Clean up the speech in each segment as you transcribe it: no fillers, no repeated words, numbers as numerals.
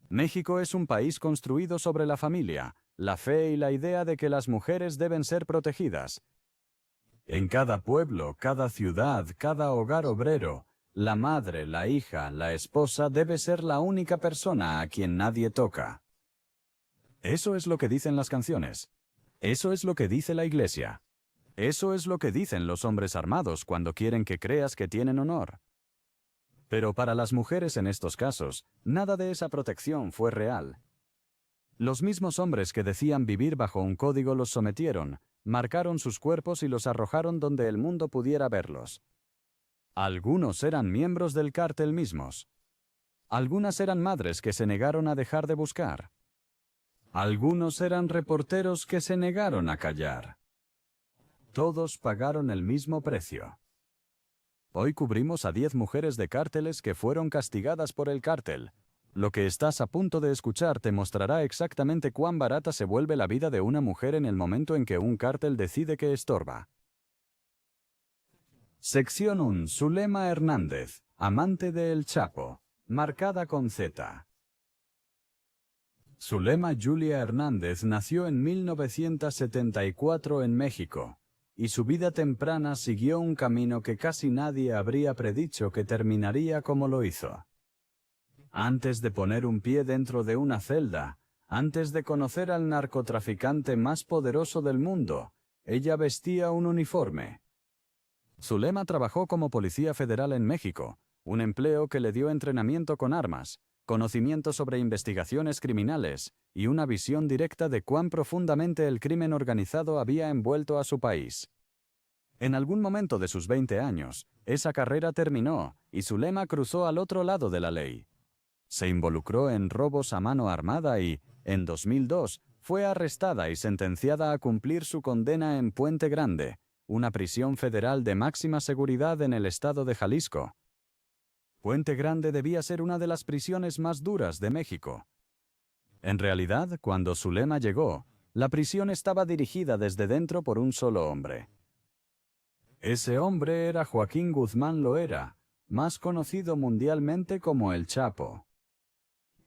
México es un país construido sobre la familia, la fe y la idea de que las mujeres deben ser protegidas. En cada pueblo, cada ciudad, cada hogar obrero, la madre, la hija, la esposa debe ser la única persona a quien nadie toca. Eso es lo que dicen las canciones. Eso es lo que dice la iglesia. Eso es lo que dicen los hombres armados cuando quieren que creas que tienen honor. Pero para las mujeres en estos casos, nada de esa protección fue real. Los mismos hombres que decían vivir bajo un código los sometieron, marcaron sus cuerpos y los arrojaron donde el mundo pudiera verlos. Algunos eran miembros del cártel mismos. Algunas eran madres que se negaron a dejar de buscar. Algunos eran reporteros que se negaron a callar. Todos pagaron el mismo precio. Hoy cubrimos a 10 mujeres de cárteles que fueron castigadas por el cártel. Lo que estás a punto de escuchar te mostrará exactamente cuán barata se vuelve la vida de una mujer en el momento en que un cártel decide que estorba. Sección 1. Zulema Hernández, amante de El Chapo, marcada con Z. Zulema Julia Hernández nació en 1974 en México, y su vida temprana siguió un camino que casi nadie habría predicho que terminaría como lo hizo. Antes de poner un pie dentro de una celda, antes de conocer al narcotraficante más poderoso del mundo, ella vestía un uniforme. Zulema trabajó como policía federal en México, un empleo que le dio entrenamiento con armas, conocimiento sobre investigaciones criminales y una visión directa de cuán profundamente el crimen organizado había envuelto a su país. En algún momento de sus 20 años, esa carrera terminó y Zulema cruzó al otro lado de la ley. Se involucró en robos a mano armada y, en 2002, fue arrestada y sentenciada a cumplir su condena en Puente Grande, una prisión federal de máxima seguridad en el estado de Jalisco. Puente Grande debía ser una de las prisiones más duras de México. En realidad, cuando Zulema llegó, la prisión estaba dirigida desde dentro por un solo hombre. Ese hombre era Joaquín Guzmán Loera, más conocido mundialmente como El Chapo.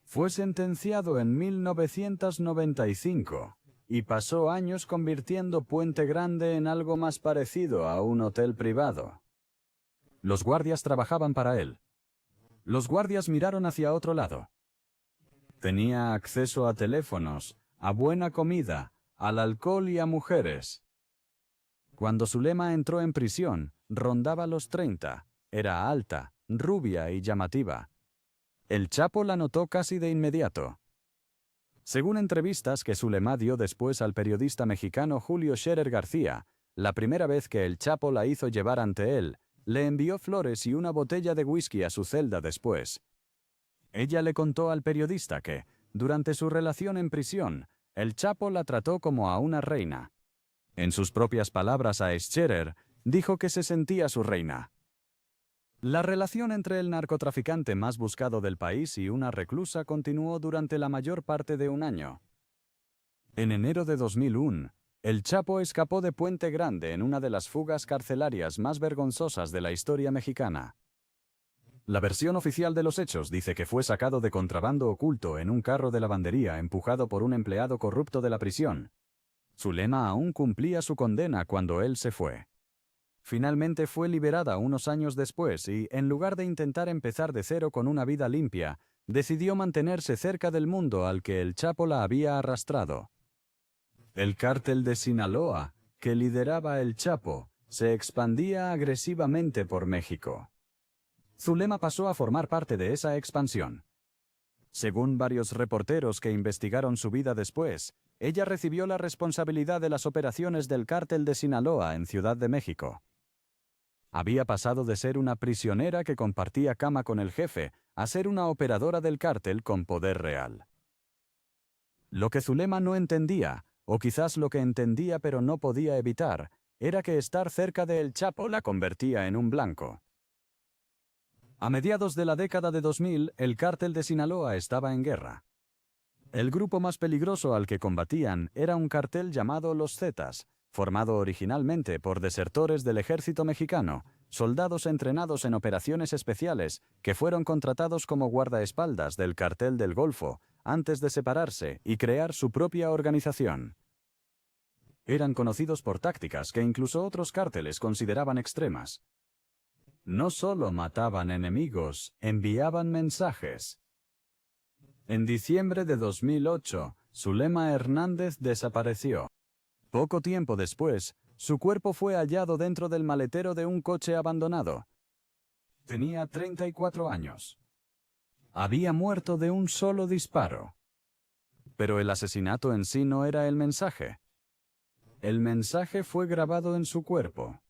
Fue sentenciado en 1995 y pasó años convirtiendo Puente Grande en algo más parecido a un hotel privado. Los guardias trabajaban para él. Los guardias miraron hacia otro lado. Tenía acceso a teléfonos, a buena comida, al alcohol y a mujeres. Cuando Zulema entró en prisión, rondaba los 30, era alta, rubia y llamativa. El Chapo la notó casi de inmediato. Según entrevistas que Zulema dio después al periodista mexicano Julio Scherer García, la primera vez que el Chapo la hizo llevar ante él, le envió flores y una botella de whisky a su celda después. Ella le contó al periodista que, durante su relación en prisión, el Chapo la trató como a una reina. En sus propias palabras a Scherer, dijo que se sentía su reina. La relación entre el narcotraficante más buscado del país y una reclusa continuó durante la mayor parte de un año. En enero de 2001, el Chapo escapó de Puente Grande en una de las fugas carcelarias más vergonzosas de la historia mexicana. La versión oficial de los hechos dice que fue sacado de contrabando oculto en un carro de lavandería empujado por un empleado corrupto de la prisión. Zulema aún cumplía su condena cuando él se fue. Finalmente fue liberada unos años después y, en lugar de intentar empezar de cero con una vida limpia, decidió mantenerse cerca del mundo al que el Chapo la había arrastrado. El cártel de Sinaloa, que lideraba el Chapo, se expandía agresivamente por México. Zulema pasó a formar parte de esa expansión. Según varios reporteros que investigaron su vida después, ella recibió la responsabilidad de las operaciones del cártel de Sinaloa en Ciudad de México. Había pasado de ser una prisionera que compartía cama con el jefe a ser una operadora del cártel con poder real. Lo que Zulema no entendía, o quizás lo que entendía pero no podía evitar, era que estar cerca de El Chapo la convertía en un blanco. A mediados de la década de 2000, el cártel de Sinaloa estaba en guerra. El grupo más peligroso al que combatían era un cartel llamado Los Zetas, formado originalmente por desertores del ejército mexicano, soldados entrenados en operaciones especiales que fueron contratados como guardaespaldas del cartel del Golfo, antes de separarse y crear su propia organización. Eran conocidos por tácticas que incluso otros cárteles consideraban extremas. No solo mataban enemigos, enviaban mensajes. En diciembre de 2008, Zulema Hernández desapareció. Poco tiempo después, su cuerpo fue hallado dentro del maletero de un coche abandonado. Tenía 34 años. Había muerto de un solo disparo. Pero el asesinato en sí no era el mensaje. El mensaje fue grabado en su cuerpo.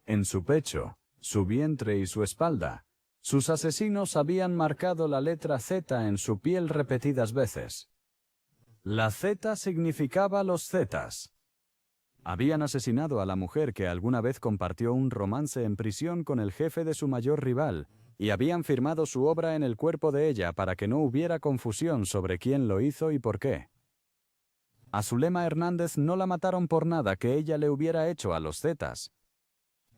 En su pecho, su vientre y su espalda, sus asesinos habían marcado la letra Z en su piel repetidas veces. La Z significaba los Zetas. Habían asesinado a la mujer que alguna vez compartió un romance en prisión con el jefe de su mayor rival, y habían firmado su obra en el cuerpo de ella para que no hubiera confusión sobre quién lo hizo y por qué. A Zulema Hernández no la mataron por nada que ella le hubiera hecho a los Zetas.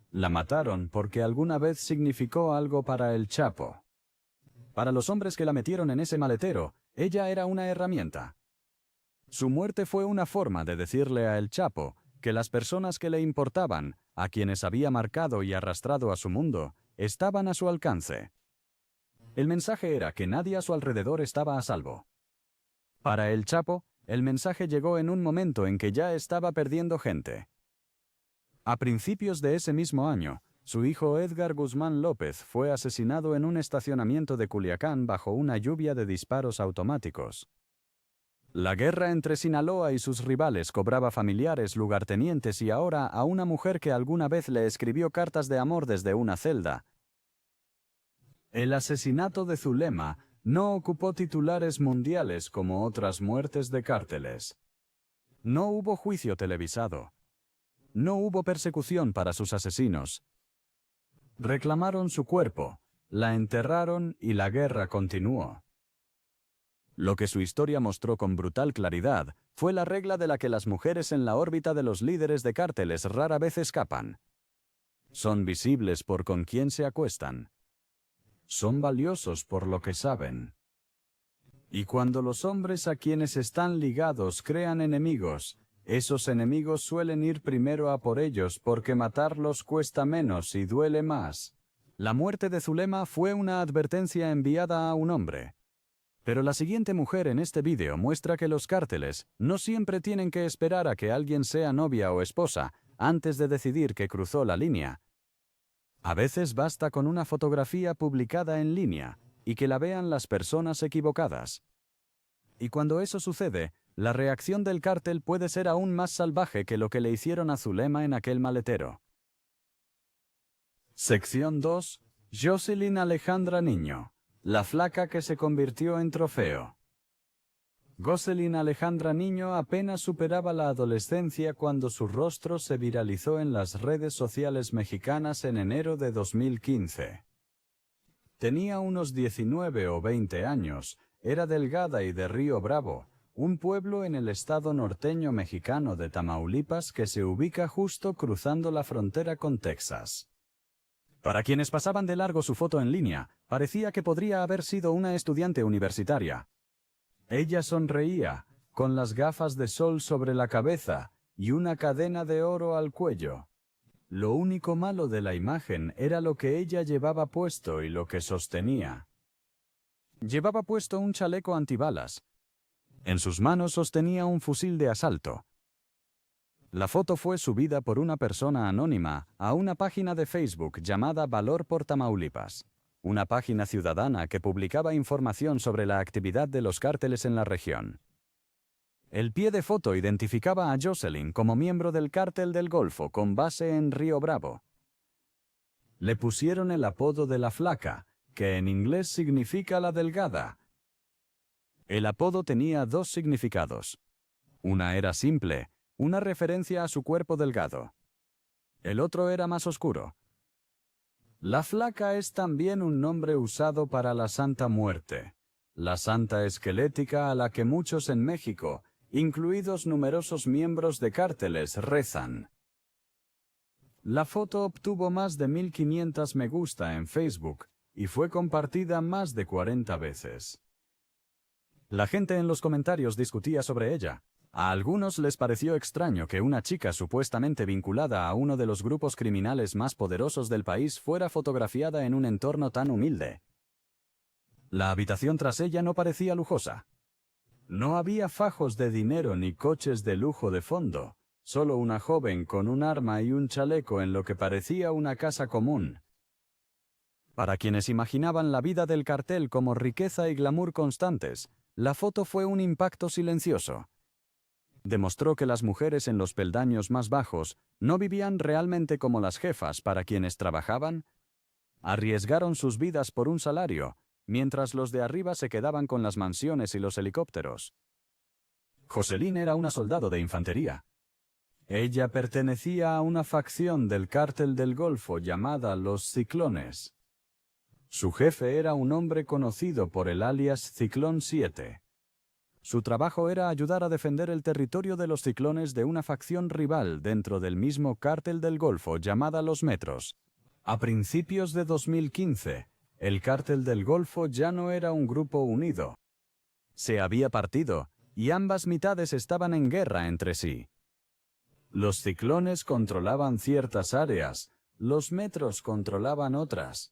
La mataron porque alguna vez significó algo para el Chapo. Para los hombres que la metieron en ese maletero, ella era una herramienta. Su muerte fue una forma de decirle a El Chapo que las personas que le importaban, a quienes había marcado y arrastrado a su mundo, estaban a su alcance. El mensaje era que nadie a su alrededor estaba a salvo. Para El Chapo, el mensaje llegó en un momento en que ya estaba perdiendo gente. A principios de ese mismo año, su hijo Edgar Guzmán López fue asesinado en un estacionamiento de Culiacán bajo una lluvia de disparos automáticos. La guerra entre Sinaloa y sus rivales cobraba familiares, lugartenientes y ahora a una mujer que alguna vez le escribió cartas de amor desde una celda. El asesinato de Zulema no ocupó titulares mundiales como otras muertes de cárteles. No hubo juicio televisado. No hubo persecución para sus asesinos. Reclamaron su cuerpo, la enterraron y la guerra continuó. Lo que su historia mostró con brutal claridad fue la regla de la que las mujeres en la órbita de los líderes de cárteles rara vez escapan. Son visibles por con quién se acuestan. Son valiosos por lo que saben. Y cuando los hombres a quienes están ligados crean enemigos, esos enemigos suelen ir primero a por ellos porque matarlos cuesta menos y duele más. La muerte de Zulema fue una advertencia enviada a un hombre. Pero la siguiente mujer en este vídeo muestra que los cárteles no siempre tienen que esperar a que alguien sea novia o esposa antes de decidir que cruzó la línea. A veces basta con una fotografía publicada en línea y que la vean las personas equivocadas. Y cuando eso sucede, la reacción del cártel puede ser aún más salvaje que lo que le hicieron a Zulema en aquel maletero. Sección 2. Jocelyn Alejandra Niño. La flaca que se convirtió en trofeo. Jocelyn Alejandra Niño apenas superaba la adolescencia cuando su rostro se viralizó en las redes sociales mexicanas en enero de 2015. Tenía unos 19 o 20 años, era delgada y de Río Bravo, un pueblo en el estado norteño mexicano de Tamaulipas que se ubica justo cruzando la frontera con Texas. Para quienes pasaban de largo su foto en línea, parecía que podría haber sido una estudiante universitaria. Ella sonreía, con las gafas de sol sobre la cabeza y una cadena de oro al cuello. Lo único malo de la imagen era lo que ella llevaba puesto y lo que sostenía. Llevaba puesto un chaleco antibalas. En sus manos sostenía un fusil de asalto. La foto fue subida por una persona anónima a una página de Facebook llamada Valor por Tamaulipas, una página ciudadana que publicaba información sobre la actividad de los cárteles en la región. El pie de foto identificaba a Jocelyn como miembro del Cártel del Golfo con base en Río Bravo. Le pusieron el apodo de la flaca, que en inglés significa la delgada. El apodo tenía dos significados. Una era simple, una referencia a su cuerpo delgado. El otro era más oscuro. La flaca es también un nombre usado para la Santa Muerte, la santa esquelética a la que muchos en México, incluidos numerosos miembros de cárteles, rezan. La foto obtuvo más de 1500 me gusta en Facebook y fue compartida más de 40 veces. La gente en los comentarios discutía sobre ella. A algunos les pareció extraño que una chica supuestamente vinculada a uno de los grupos criminales más poderosos del país fuera fotografiada en un entorno tan humilde. La habitación tras ella no parecía lujosa. No había fajos de dinero ni coches de lujo de fondo, solo una joven con un arma y un chaleco en lo que parecía una casa común. Para quienes imaginaban la vida del cartel como riqueza y glamour constantes, la foto fue un impacto silencioso. Demostró que las mujeres en los peldaños más bajos no vivían realmente como las jefas para quienes trabajaban. Arriesgaron sus vidas por un salario, mientras los de arriba se quedaban con las mansiones y los helicópteros. Jocelyn era una soldado de infantería. Ella pertenecía a una facción del Cártel del Golfo llamada Los Ciclones. Su jefe era un hombre conocido por el alias Ciclón 7. Su trabajo era ayudar a defender el territorio de los Ciclones de una facción rival dentro del mismo Cártel del Golfo llamada Los Metros. A principios de 2015, el Cártel del Golfo ya no era un grupo unido. Se había partido, y ambas mitades estaban en guerra entre sí. Los Ciclones controlaban ciertas áreas, los Metros controlaban otras.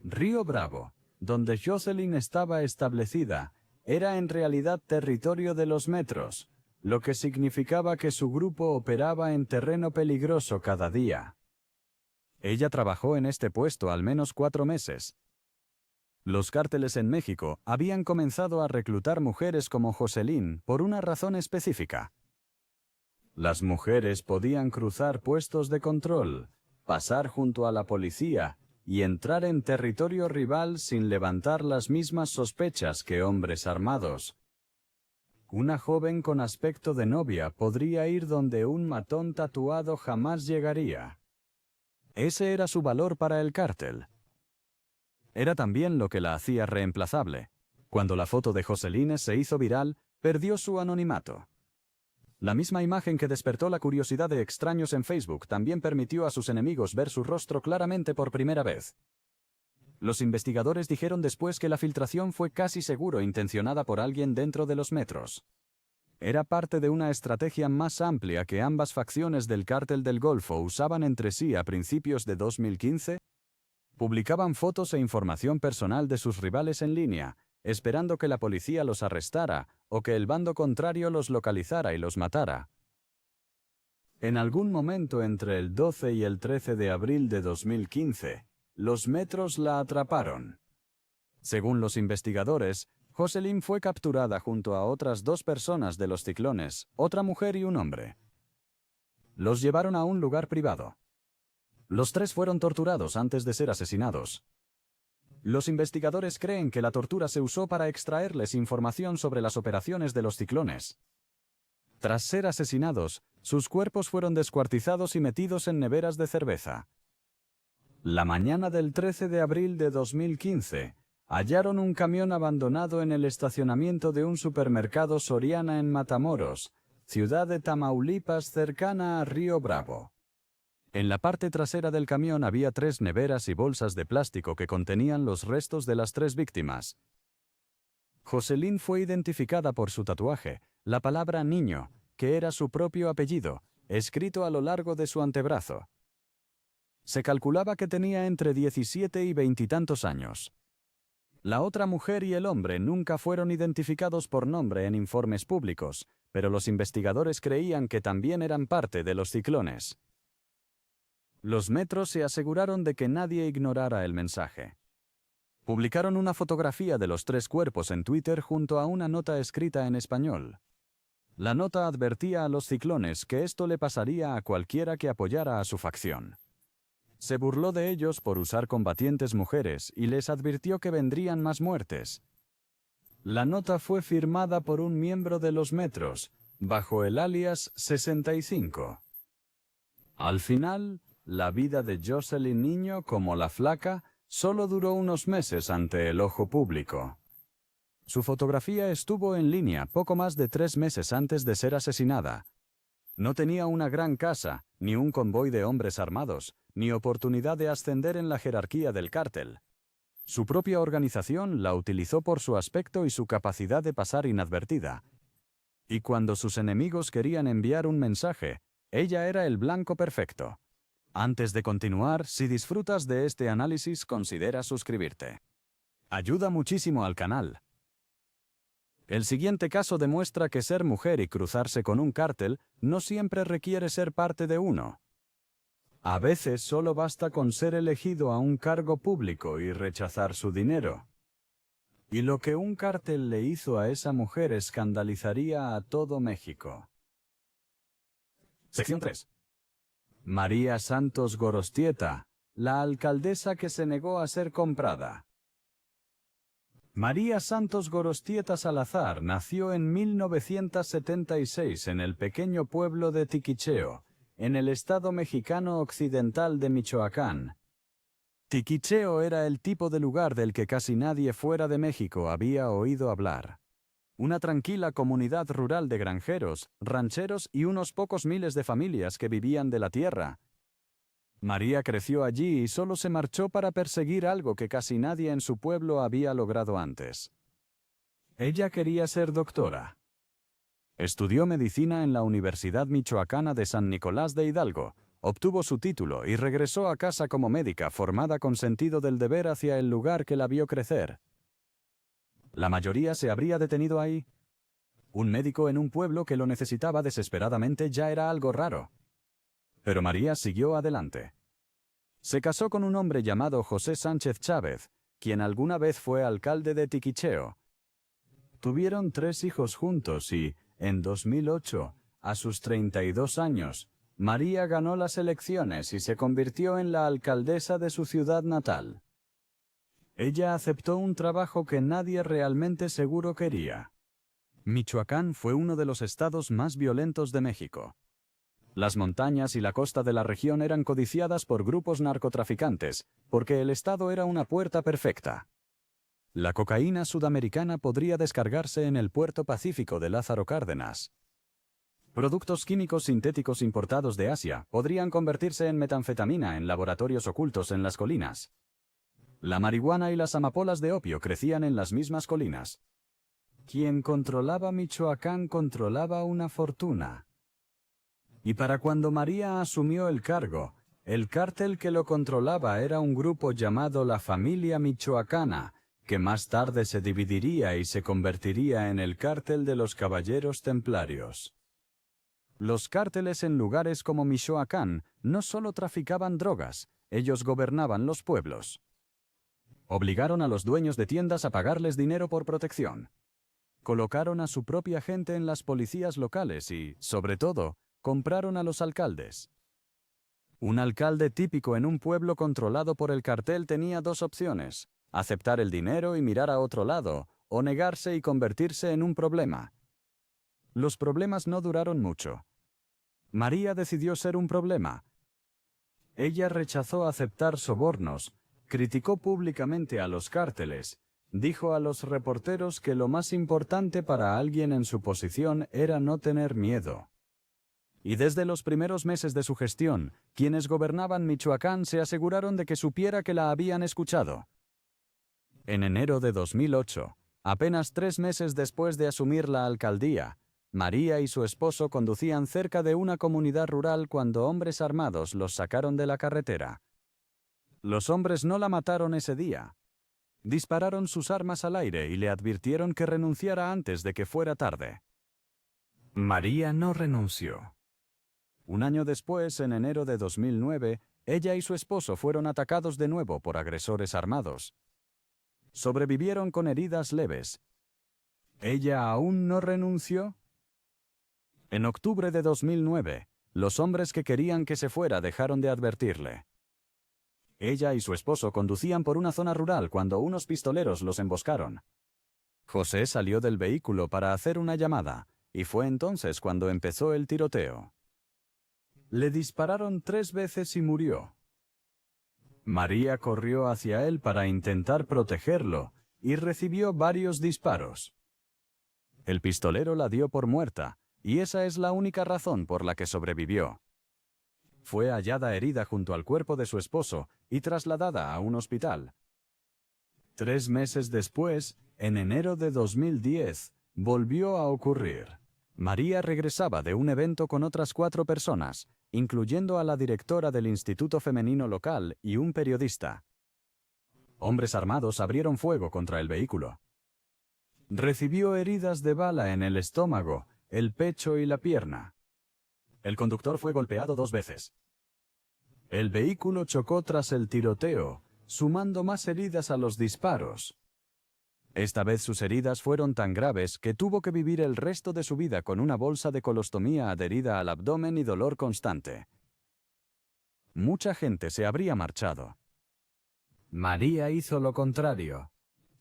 Río Bravo, donde Jocelyn estaba establecida, era en realidad territorio de los Metros, lo que significaba que su grupo operaba en terreno peligroso cada día. Ella trabajó en este puesto al menos 4 meses. Los cárteles en México habían comenzado a reclutar mujeres como Jocelyn por una razón específica. Las mujeres podían cruzar puestos de control, pasar junto a la policía y entrar en territorio rival sin levantar las mismas sospechas que hombres armados. Una joven con aspecto de novia podría ir donde un matón tatuado jamás llegaría. Ese era su valor para el cártel. Era también lo que la hacía reemplazable. Cuando la foto de Jocelyn se hizo viral, perdió su anonimato. La misma imagen que despertó la curiosidad de extraños en Facebook también permitió a sus enemigos ver su rostro claramente por primera vez. Los investigadores dijeron después que la filtración fue casi seguro intencionada por alguien dentro de los Metros. Era parte de una estrategia más amplia que ambas facciones del Cártel del Golfo usaban entre sí a principios de 2015. Publicaban fotos e información personal de sus rivales en línea, esperando que la policía los arrestara o que el bando contrario los localizara y los matara. En algún momento entre el 12 y el 13 de abril de 2015, los Metros la atraparon. Según los investigadores, Jocelyn fue capturada junto a otras 2 personas de los Ciclones, otra mujer y un hombre. Los llevaron a un lugar privado. Los 3 fueron torturados antes de ser asesinados. Los investigadores creen que la tortura se usó para extraerles información sobre las operaciones de los Ciclones. Tras ser asesinados, sus cuerpos fueron descuartizados y metidos en neveras de cerveza. La mañana del 13 de abril de 2015, hallaron un camión abandonado en el estacionamiento de un supermercado Soriana en Matamoros, ciudad de Tamaulipas cercana a Río Bravo. En la parte trasera del camión había 3 neveras y bolsas de plástico que contenían los restos de las 3 víctimas. Jocelyn fue identificada por su tatuaje, la palabra niño, que era su propio apellido, escrito a lo largo de su antebrazo. Se calculaba que tenía entre 17 y 20 y tantos años. La otra mujer y el hombre nunca fueron identificados por nombre en informes públicos, pero los investigadores creían que también eran parte de los Ciclones. Los Metros se aseguraron de que nadie ignorara el mensaje. Publicaron una fotografía de los 3 cuerpos en Twitter junto a una nota escrita en español. La nota advertía a los Ciclones que esto le pasaría a cualquiera que apoyara a su facción. Se burló de ellos por usar combatientes mujeres y les advirtió que vendrían más muertes. La nota fue firmada por un miembro de los Metros, bajo el alias 65. Al final, la vida de Jocelyn Niño, como la Flaca, solo duró unos meses ante el ojo público. Su fotografía estuvo en línea poco más de 3 meses antes de ser asesinada. No tenía una gran casa, ni un convoy de hombres armados, ni oportunidad de ascender en la jerarquía del cártel. Su propia organización la utilizó por su aspecto y su capacidad de pasar inadvertida. Y cuando sus enemigos querían enviar un mensaje, ella era el blanco perfecto. Antes de continuar, si disfrutas de este análisis, considera suscribirte. Ayuda muchísimo al canal. El siguiente caso demuestra que ser mujer y cruzarse con un cártel no siempre requiere ser parte de uno. A veces solo basta con ser elegido a un cargo público y rechazar su dinero. Y lo que un cártel le hizo a esa mujer escandalizaría a todo México. Sección 3. María Santos Gorostieta, la alcaldesa que se negó a ser comprada. María Santos Gorostieta Salazar nació en 1976 en el pequeño pueblo de Tiquicheo, en el estado mexicano occidental de Michoacán. Tiquicheo era el tipo de lugar del que casi nadie fuera de México había oído hablar. Una tranquila comunidad rural de granjeros, rancheros y unos pocos miles de familias que vivían de la tierra. María creció allí y solo se marchó para perseguir algo que casi nadie en su pueblo había logrado antes. Ella quería ser doctora. Estudió medicina en la Universidad Michoacana de San Nicolás de Hidalgo, obtuvo su título y regresó a casa como médica formada con sentido del deber hacia el lugar que la vio crecer. La mayoría se habría detenido ahí. Un médico en un pueblo que lo necesitaba desesperadamente ya era algo raro. Pero María siguió adelante. Se casó con un hombre llamado José Sánchez Chávez, quien alguna vez fue alcalde de Tiquicheo. Tuvieron 3 hijos juntos y, en 2008, a sus 32 años, María ganó las elecciones y se convirtió en la alcaldesa de su ciudad natal. Ella aceptó un trabajo que nadie realmente seguro quería. Michoacán fue uno de los estados más violentos de México. Las montañas y la costa de la región eran codiciadas por grupos narcotraficantes, porque el estado era una puerta perfecta. La cocaína sudamericana podría descargarse en el puerto pacífico de Lázaro Cárdenas. Productos químicos sintéticos importados de Asia podrían convertirse en metanfetamina en laboratorios ocultos en las colinas. La marihuana y las amapolas de opio crecían en las mismas colinas. Quien controlaba Michoacán controlaba una fortuna. Y para cuando María asumió el cargo, el cártel que lo controlaba era un grupo llamado la Familia Michoacana, que más tarde se dividiría y se convertiría en el cártel de los Caballeros Templarios. Los cárteles en lugares como Michoacán no solo traficaban drogas, ellos gobernaban los pueblos. Obligaron a los dueños de tiendas a pagarles dinero por protección. Colocaron a su propia gente en las policías locales y, sobre todo, compraron a los alcaldes. Un alcalde típico en un pueblo controlado por el cartel tenía 2 opciones: aceptar el dinero y mirar a otro lado, o negarse y convertirse en un problema. Los problemas no duraron mucho. María decidió ser un problema. Ella rechazó aceptar sobornos, criticó públicamente a los cárteles, dijo a los reporteros que lo más importante para alguien en su posición era no tener miedo. Y desde los primeros meses de su gestión, quienes gobernaban Michoacán se aseguraron de que supiera que la habían escuchado. En enero de 2008, apenas 3 meses después de asumir la alcaldía, María y su esposo conducían cerca de una comunidad rural cuando hombres armados los sacaron de la carretera. Los hombres no la mataron ese día. Dispararon sus armas al aire y le advirtieron que renunciara antes de que fuera tarde. María no renunció. Un año después, en enero de 2009, ella y su esposo fueron atacados de nuevo por agresores armados. Sobrevivieron con heridas leves. ¿Ella aún no renunció? En octubre de 2009, los hombres que querían que se fuera dejaron de advertirle. Ella y su esposo conducían por una zona rural cuando unos pistoleros los emboscaron. José salió del vehículo para hacer una llamada, y fue entonces cuando empezó el tiroteo. Le dispararon 3 veces y murió. María corrió hacia él para intentar protegerlo, y recibió varios disparos. El pistolero la dio por muerta, y esa es la única razón por la que sobrevivió. Fue hallada herida junto al cuerpo de su esposo y trasladada a un hospital. 3 meses después, en enero de 2010, volvió a ocurrir. María regresaba de un evento con otras 4 personas, incluyendo a la directora del Instituto Femenino local y un periodista. Hombres armados abrieron fuego contra el vehículo. Recibió heridas de bala en el estómago, el pecho y la pierna. El conductor fue golpeado 2 veces. El vehículo chocó tras el tiroteo, sumando más heridas a los disparos. Esta vez sus heridas fueron tan graves que tuvo que vivir el resto de su vida con una bolsa de colostomía adherida al abdomen y dolor constante. Mucha gente se habría marchado. María hizo lo contrario.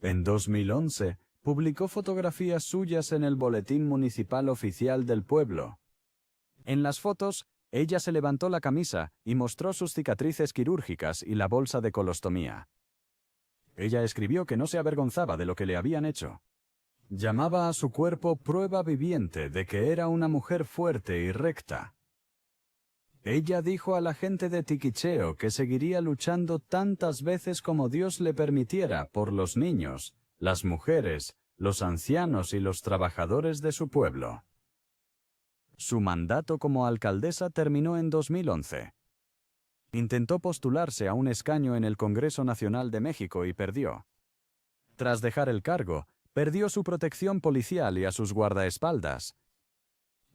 En 2011, publicó fotografías suyas en el Boletín Municipal Oficial del pueblo. En las fotos, ella se levantó la camisa y mostró sus cicatrices quirúrgicas y la bolsa de colostomía. Ella escribió que no se avergonzaba de lo que le habían hecho. Llamaba a su cuerpo prueba viviente de que era una mujer fuerte y recta. Ella dijo a la gente de Tiquicheo que seguiría luchando tantas veces como Dios le permitiera por los niños, las mujeres, los ancianos y los trabajadores de su pueblo. Su mandato como alcaldesa terminó en 2011. Intentó postularse a un escaño en el Congreso Nacional de México y perdió. Tras dejar el cargo, perdió su protección policial y a sus guardaespaldas.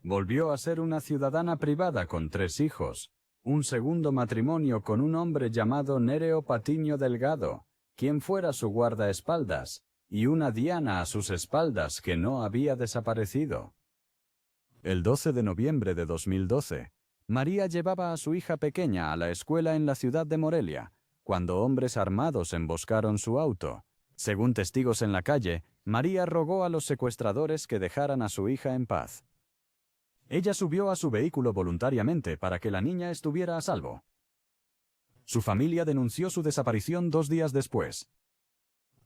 Volvió a ser una ciudadana privada con 3 hijos, un segundo matrimonio con un hombre llamado Nereo Patiño Delgado, quien fuera su guardaespaldas, y una Diana a sus espaldas que no había desaparecido. El 12 de noviembre de 2012, María llevaba a su hija pequeña a la escuela en la ciudad de Morelia, cuando hombres armados emboscaron su auto. Según testigos en la calle, María rogó a los secuestradores que dejaran a su hija en paz. Ella subió a su vehículo voluntariamente para que la niña estuviera a salvo. Su familia denunció su desaparición 2 días después.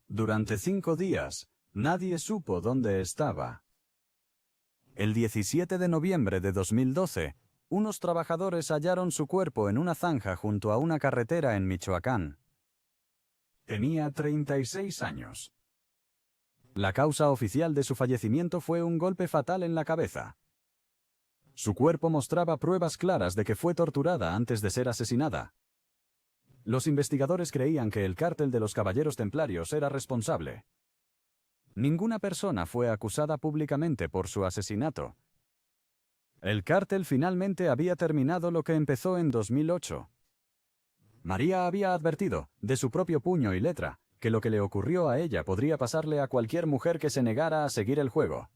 Durante 5 días, nadie supo dónde estaba. El 17 de noviembre de 2012, unos trabajadores hallaron su cuerpo en una zanja junto a una carretera en Michoacán. Tenía 36 años. La causa oficial de su fallecimiento fue un golpe fatal en la cabeza. Su cuerpo mostraba pruebas claras de que fue torturada antes de ser asesinada. Los investigadores creían que el cártel de los Caballeros Templarios era responsable. Ninguna persona fue acusada públicamente por su asesinato. El cártel finalmente había terminado lo que empezó en 2008. María había advertido, de su propio puño y letra, que lo que le ocurrió a ella podría pasarle a cualquier mujer que se negara a seguir el juego.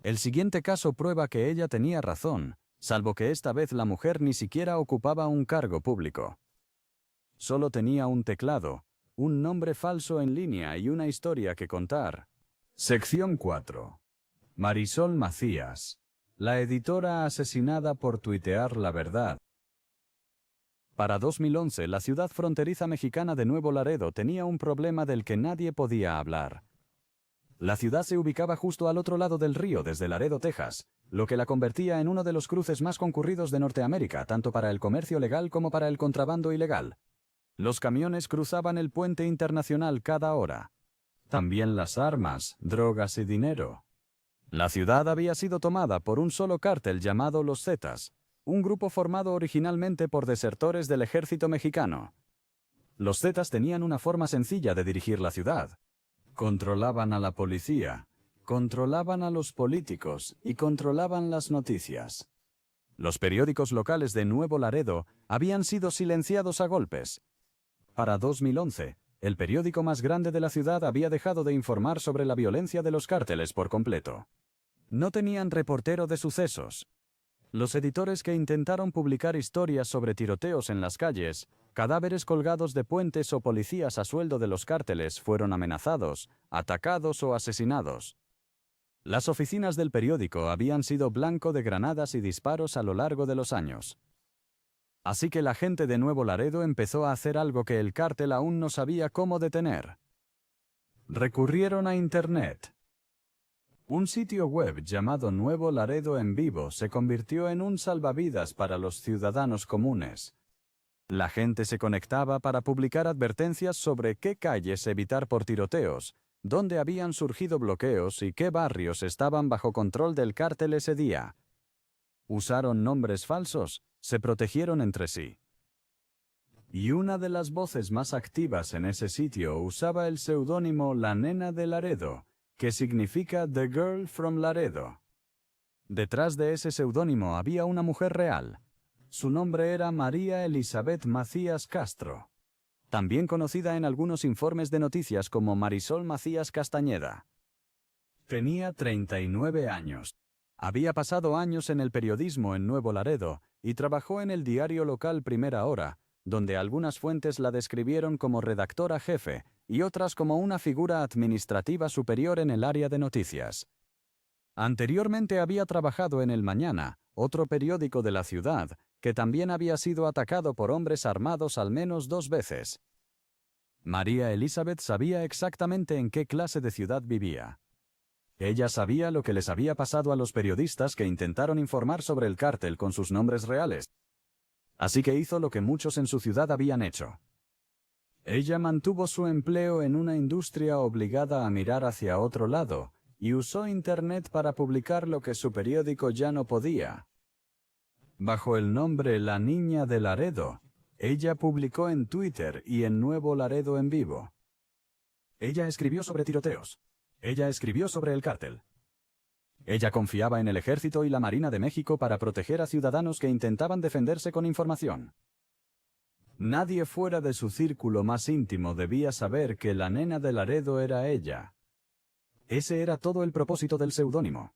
El siguiente caso prueba que ella tenía razón, salvo que esta vez la mujer ni siquiera ocupaba un cargo público. Solo tenía un teclado, un nombre falso en línea y una historia que contar. Sección 4. Marisol Macías, la editora asesinada por tuitear la verdad. Para 2011, la ciudad fronteriza mexicana de Nuevo Laredo tenía un problema del que nadie podía hablar. La ciudad se ubicaba justo al otro lado del río desde Laredo, Texas, lo que la convertía en uno de los cruces más concurridos de Norteamérica, tanto para el comercio legal como para el contrabando ilegal. Los camiones cruzaban el puente internacional cada hora. También las armas, drogas y dinero. La ciudad había sido tomada por un solo cártel llamado Los Zetas, un grupo formado originalmente por desertores del ejército mexicano. Los Zetas tenían una forma sencilla de dirigir la ciudad. Controlaban a la policía, controlaban a los políticos y controlaban las noticias. Los periódicos locales de Nuevo Laredo habían sido silenciados a golpes. Para 2011, el periódico más grande de la ciudad había dejado de informar sobre la violencia de los cárteles por completo. No tenían reportero de sucesos. Los editores que intentaron publicar historias sobre tiroteos en las calles, cadáveres colgados de puentes o policías a sueldo de los cárteles fueron amenazados, atacados o asesinados. Las oficinas del periódico habían sido blanco de granadas y disparos a lo largo de los años. Así que la gente de Nuevo Laredo empezó a hacer algo que el cártel aún no sabía cómo detener. Recurrieron a Internet. Un sitio web llamado Nuevo Laredo en Vivo se convirtió en un salvavidas para los ciudadanos comunes. La gente se conectaba para publicar advertencias sobre qué calles evitar por tiroteos, dónde habían surgido bloqueos y qué barrios estaban bajo control del cártel ese día. Usaron nombres falsos, se protegieron entre sí. Y una de las voces más activas en ese sitio usaba el seudónimo La Nena de Laredo, que significa The Girl from Laredo. Detrás de ese seudónimo había una mujer real. Su nombre era María Elizabeth Macías Castro, también conocida en algunos informes de noticias como Marisol Macías Castañeda. Tenía 39 años. Había pasado años en el periodismo en Nuevo Laredo y trabajó en el diario local Primera Hora, donde algunas fuentes la describieron como redactora jefe y otras como una figura administrativa superior en el área de noticias. Anteriormente había trabajado en El Mañana, otro periódico de la ciudad, que también había sido atacado por hombres armados al menos 2 veces. María Elizabeth sabía exactamente en qué clase de ciudad vivía. Ella sabía lo que les había pasado a los periodistas que intentaron informar sobre el cártel con sus nombres reales. Así que hizo lo que muchos en su ciudad habían hecho. Ella mantuvo su empleo en una industria obligada a mirar hacia otro lado, y usó Internet para publicar lo que su periódico ya no podía. Bajo el nombre La Niña de Laredo, ella publicó en Twitter y en Nuevo Laredo en Vivo. Ella escribió sobre tiroteos. Ella escribió sobre el cártel. Ella confiaba en el Ejército y la Marina de México para proteger a ciudadanos que intentaban defenderse con información. Nadie fuera de su círculo más íntimo debía saber que la Nena de Laredo era ella. Ese era todo el propósito del seudónimo.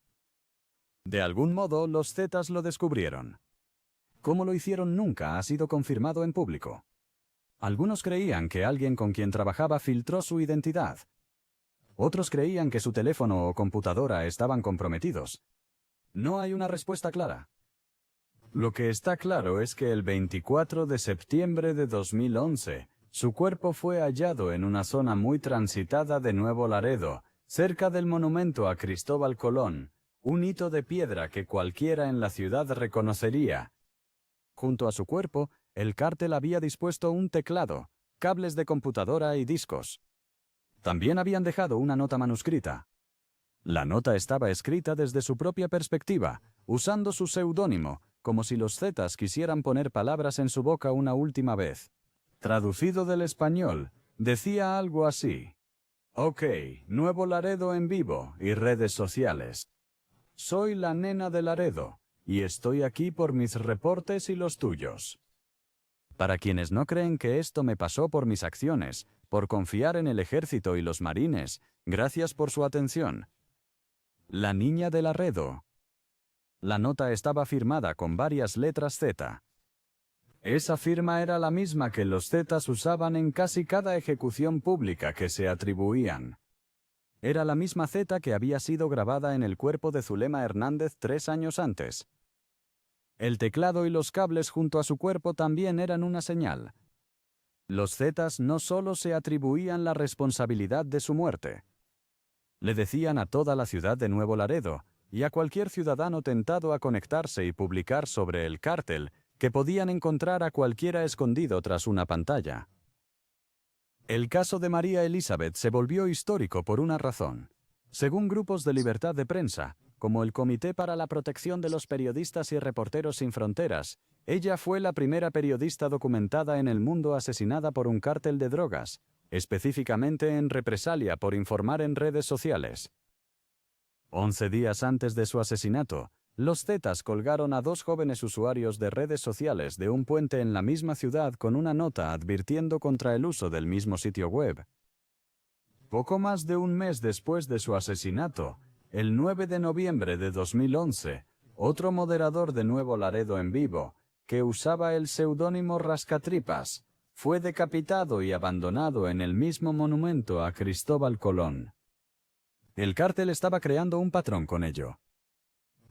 De algún modo, los Zetas lo descubrieron. Cómo lo hicieron nunca ha sido confirmado en público. Algunos creían que alguien con quien trabajaba filtró su identidad. Otros creían que su teléfono o computadora estaban comprometidos. No hay una respuesta clara. Lo que está claro es que el 24 de septiembre de 2011, su cuerpo fue hallado en una zona muy transitada de Nuevo Laredo, cerca del monumento a Cristóbal Colón, un hito de piedra que cualquiera en la ciudad reconocería. Junto a su cuerpo, el cártel había dispuesto un teclado, cables de computadora y discos. También habían dejado una nota manuscrita. La nota estaba escrita desde su propia perspectiva, usando su seudónimo, como si los Zetas quisieran poner palabras en su boca una última vez. Traducido del español, decía algo así: OK, Nuevo Laredo en vivo y redes sociales. Soy la Nena de Laredo, y estoy aquí por mis reportes y los tuyos. Para quienes no creen que esto me pasó por mis acciones, por confiar en el Ejército y los marines, gracias por su atención. La Niña de Laredo. La nota estaba firmada con varias letras Z. Esa firma era la misma que los Zetas usaban en casi cada ejecución pública que se atribuían. Era la misma Z que había sido grabada en el cuerpo de Zulema Hernández 3 años antes. El teclado y los cables junto a su cuerpo también eran una señal. Los Zetas no solo se atribuían la responsabilidad de su muerte. Le decían a toda la ciudad de Nuevo Laredo, y a cualquier ciudadano tentado a conectarse y publicar sobre el cártel, que podían encontrar a cualquiera escondido tras una pantalla. El caso de María Elizabeth se volvió histórico por una razón. Según grupos de libertad de prensa, como el Comité para la Protección de los Periodistas y Reporteros Sin Fronteras, ella fue la primera periodista documentada en el mundo asesinada por un cártel de drogas, específicamente en represalia por informar en redes sociales. 11 días antes de su asesinato, los Zetas colgaron a 2 jóvenes usuarios de redes sociales de un puente en la misma ciudad con una nota advirtiendo contra el uso del mismo sitio web. Poco más de un mes después de su asesinato, el 9 de noviembre de 2011, otro moderador de Nuevo Laredo en Vivo, que usaba el seudónimo Rascatripas, fue decapitado y abandonado en el mismo monumento a Cristóbal Colón. El cártel estaba creando un patrón con ello.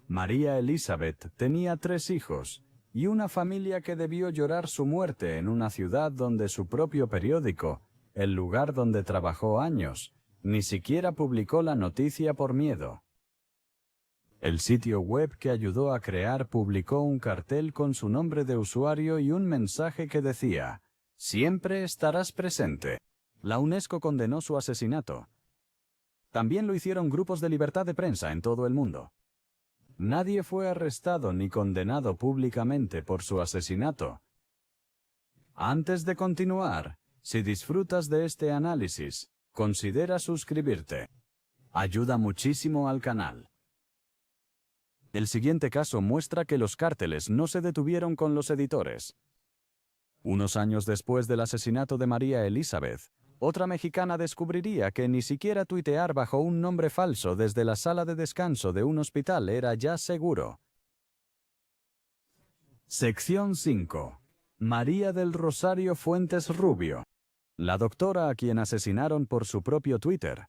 María Elizabeth tenía 3 hijos y una familia que debió llorar su muerte en una ciudad donde su propio periódico, el lugar donde trabajó años, ni siquiera publicó la noticia por miedo. El sitio web que ayudó a crear publicó un cartel con su nombre de usuario y un mensaje que decía: «Siempre estarás presente». La UNESCO condenó su asesinato. También lo hicieron grupos de libertad de prensa en todo el mundo. Nadie fue arrestado ni condenado públicamente por su asesinato. Antes de continuar, si disfrutas de este análisis, considera suscribirte. Ayuda muchísimo al canal. El siguiente caso muestra que los cárteles no se detuvieron con los editores. Unos años después del asesinato de María Elizabeth, otra mexicana descubriría que ni siquiera tuitear bajo un nombre falso desde la sala de descanso de un hospital era ya seguro. Sección 5. María del Rosario Fuentes Rubio. La doctora a quien asesinaron por su propio Twitter.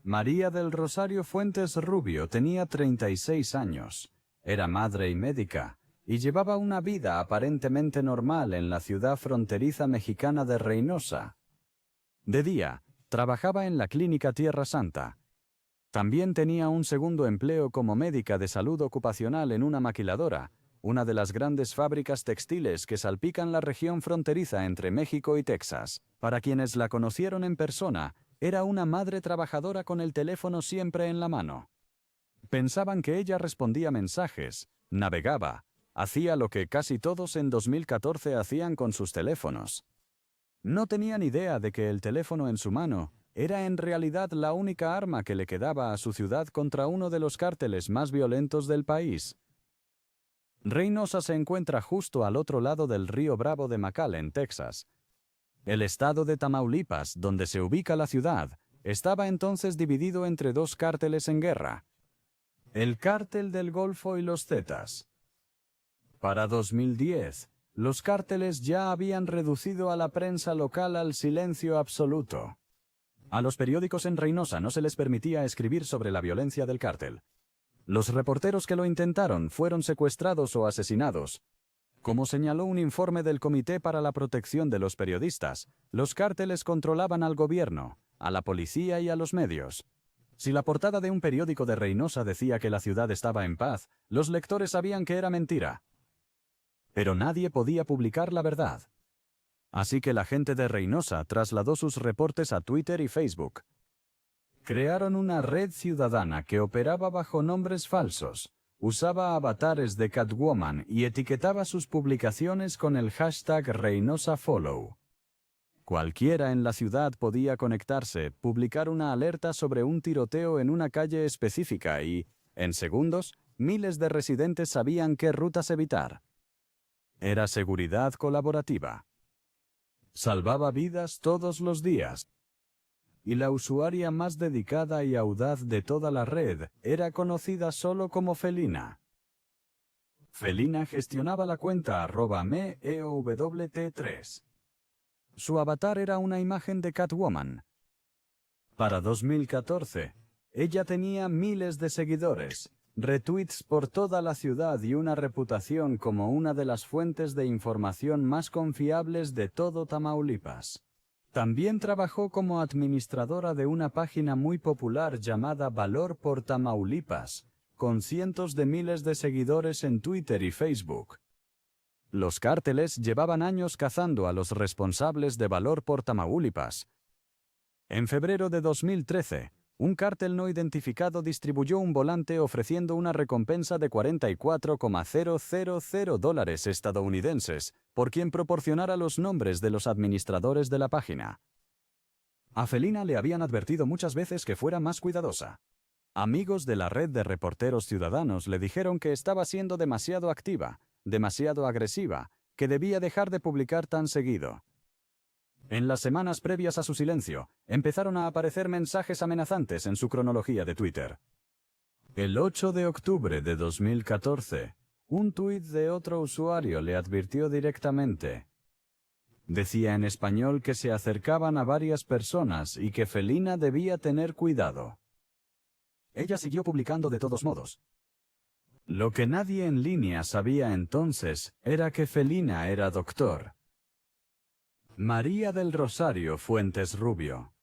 María del Rosario Fuentes Rubio tenía 36 años. Era madre y médica, y llevaba una vida aparentemente normal en la ciudad fronteriza mexicana de Reynosa. De día, trabajaba en la clínica Tierra Santa. También tenía un segundo empleo como médica de salud ocupacional en una maquiladora, una de las grandes fábricas textiles que salpican la región fronteriza entre México y Texas. Para quienes la conocieron en persona, era una madre trabajadora con el teléfono siempre en la mano. Pensaban que ella respondía mensajes, navegaba, hacía lo que casi todos en 2014 hacían con sus teléfonos. No tenían idea de que el teléfono en su mano era en realidad la única arma que le quedaba a su ciudad contra uno de los cárteles más violentos del país. Reynosa se encuentra justo al otro lado del río Bravo de McAllen, Texas. El estado de Tamaulipas, donde se ubica la ciudad, estaba entonces dividido entre dos cárteles en guerra: el Cártel del Golfo y los Zetas. Para 2010, los cárteles ya habían reducido a la prensa local al silencio absoluto. A los periódicos en Reynosa no se les permitía escribir sobre la violencia del cártel. Los reporteros que lo intentaron fueron secuestrados o asesinados. Como señaló un informe del Comité para la Protección de los Periodistas, los cárteles controlaban al gobierno, a la policía y a los medios. Si la portada de un periódico de Reynosa decía que la ciudad estaba en paz, los lectores sabían que era mentira. Pero nadie podía publicar la verdad. Así que la gente de Reynosa trasladó sus reportes a Twitter y Facebook. Crearon una red ciudadana que operaba bajo nombres falsos, usaba avatares de Catwoman y etiquetaba sus publicaciones con el hashtag ReynosaFollow. Cualquiera en la ciudad podía conectarse, publicar una alerta sobre un tiroteo en una calle específica y, en segundos, miles de residentes sabían qué rutas evitar. Era seguridad colaborativa. Salvaba vidas todos los días. Y la usuaria más dedicada y audaz de toda la red era conocida solo como Felina. Felina gestionaba la cuenta @meewt3. Su avatar era una imagen de Catwoman. Para 2014, ella tenía miles de seguidores, retweets por toda la ciudad y una reputación como una de las fuentes de información más confiables de todo Tamaulipas. También trabajó como administradora de una página muy popular llamada Valor por Tamaulipas, con cientos de miles de seguidores en Twitter y Facebook. Los cárteles llevaban años cazando a los responsables de Valor por Tamaulipas. En febrero de 2013, un cártel no identificado distribuyó un volante ofreciendo una recompensa de $40,000 estadounidenses por quien proporcionara los nombres de los administradores de la página. A Felina le habían advertido muchas veces que fuera más cuidadosa. Amigos de la red de reporteros ciudadanos le dijeron que estaba siendo demasiado activa, demasiado agresiva, que debía dejar de publicar tan seguido. En las semanas previas a su silencio, empezaron a aparecer mensajes amenazantes en su cronología de Twitter. El 8 de octubre de 2014, un tuit de otro usuario le advirtió directamente. Decía en español que se acercaban a varias personas y que Felina debía tener cuidado. Ella siguió publicando de todos modos. Lo que nadie en línea sabía entonces era que Felina era doctor. María del Rosario Fuentes Rubio.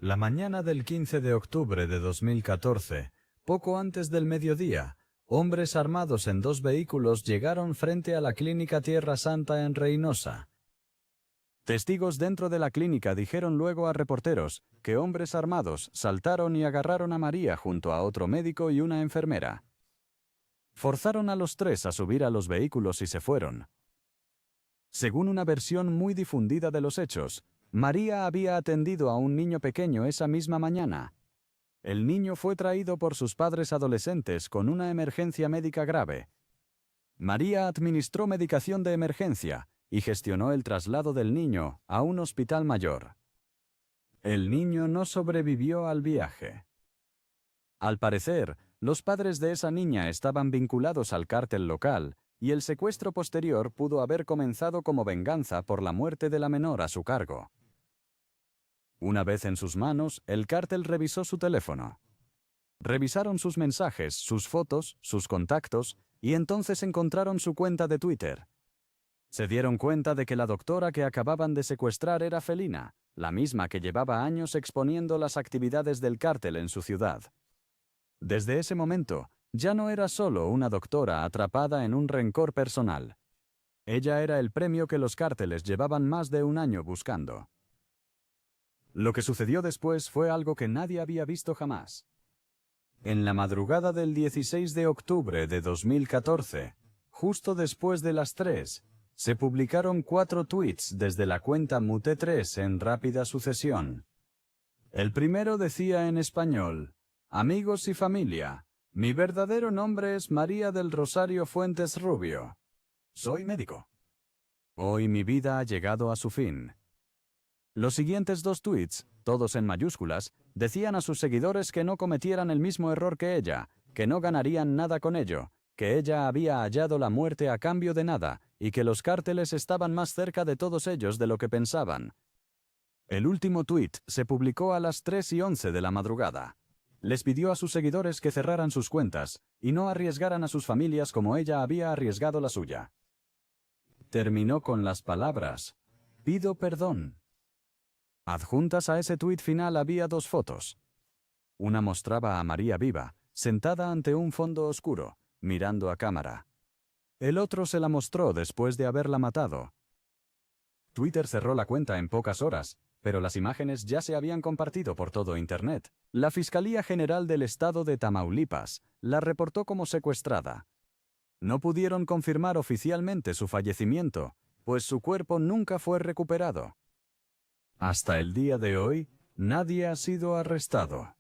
La mañana del 15 de octubre de 2014, poco antes del mediodía, hombres armados en 2 vehículos llegaron frente a la clínica Tierra Santa en Reynosa. Testigos dentro de la clínica dijeron luego a reporteros que hombres armados saltaron y agarraron a María junto a otro médico y una enfermera. Forzaron a los 3 a subir a los vehículos y se fueron. Según una versión muy difundida de los hechos, María había atendido a un niño pequeño esa misma mañana. El niño fue traído por sus padres adolescentes con una emergencia médica grave. María administró medicación de emergencia y gestionó el traslado del niño a un hospital mayor. El niño no sobrevivió al viaje. Al parecer, los padres de esa niña estaban vinculados al cártel local y el secuestro posterior pudo haber comenzado como venganza por la muerte de la menor a su cargo. Una vez en sus manos, el cártel revisó su teléfono. Revisaron sus mensajes, sus fotos, sus contactos, y entonces encontraron su cuenta de Twitter. Se dieron cuenta de que la doctora que acababan de secuestrar era Felina, la misma que llevaba años exponiendo las actividades del cártel en su ciudad. Desde ese momento, ya no era solo una doctora atrapada en un rencor personal. Ella era el premio que los cárteles llevaban más de un año buscando. Lo que sucedió después fue algo que nadie había visto jamás. En la madrugada del 16 de octubre de 2014, justo después de las 3, se publicaron 4 tweets desde la cuenta Mute3 en rápida sucesión. El primero decía en español: «Amigos y familia, mi verdadero nombre es María del Rosario Fuentes Rubio. Soy médico. Hoy mi vida ha llegado a su fin». Los siguientes 2 tweets, todos en mayúsculas, decían a sus seguidores que no cometieran el mismo error que ella, que no ganarían nada con ello, que ella había hallado la muerte a cambio de nada, y que los cárteles estaban más cerca de todos ellos de lo que pensaban. El último tuit se publicó a las 3:11 de la madrugada. Les pidió a sus seguidores que cerraran sus cuentas, y no arriesgaran a sus familias como ella había arriesgado la suya. Terminó con las palabras: «Pido perdón». Adjuntas a ese tuit final había 2 fotos. Una mostraba a María viva, sentada ante un fondo oscuro, mirando a cámara. El otro se la mostró después de haberla matado. Twitter cerró la cuenta en pocas horas, pero las imágenes ya se habían compartido por todo Internet. La Fiscalía General del Estado de Tamaulipas la reportó como secuestrada. No pudieron confirmar oficialmente su fallecimiento, pues su cuerpo nunca fue recuperado. Hasta el día de hoy, nadie ha sido arrestado.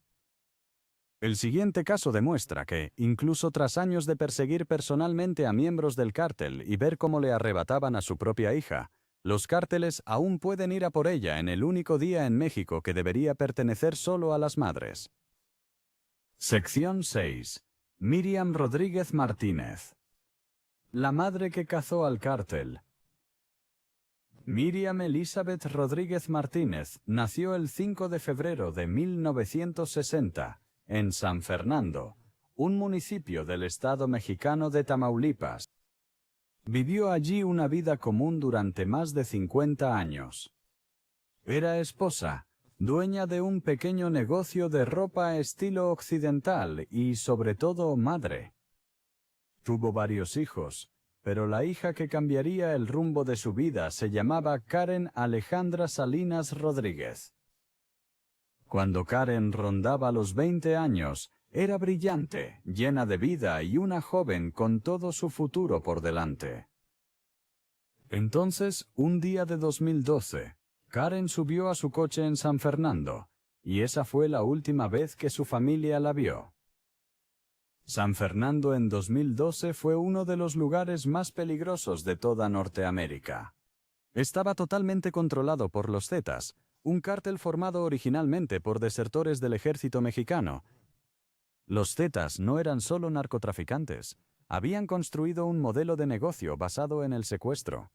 El siguiente caso demuestra que, incluso tras años de perseguir personalmente a miembros del cártel y ver cómo le arrebataban a su propia hija, los cárteles aún pueden ir a por ella en el único día en México que debería pertenecer solo a las madres. Sección 6. Miriam Rodríguez Martínez. La madre que cazó al cártel. Miriam Elizabeth Rodríguez Martínez nació el 5 de febrero de 1960, en San Fernando, un municipio del estado mexicano de Tamaulipas. Vivió allí una vida común durante más de 50 años. Era esposa, dueña de un pequeño negocio de ropa estilo occidental y, sobre todo, madre. Tuvo varios hijos, pero la hija que cambiaría el rumbo de su vida se llamaba Karen Alejandra Salinas Rodríguez. Cuando Karen rondaba los 20 años, era brillante, llena de vida y una joven con todo su futuro por delante. Entonces, un día de 2012, Karen subió a su coche en San Fernando, y esa fue la última vez que su familia la vio. San Fernando en 2012 fue uno de los lugares más peligrosos de toda Norteamérica. Estaba totalmente controlado por los Zetas, un cártel formado originalmente por desertores del ejército mexicano. Los Zetas no eran solo narcotraficantes, habían construido un modelo de negocio basado en el secuestro.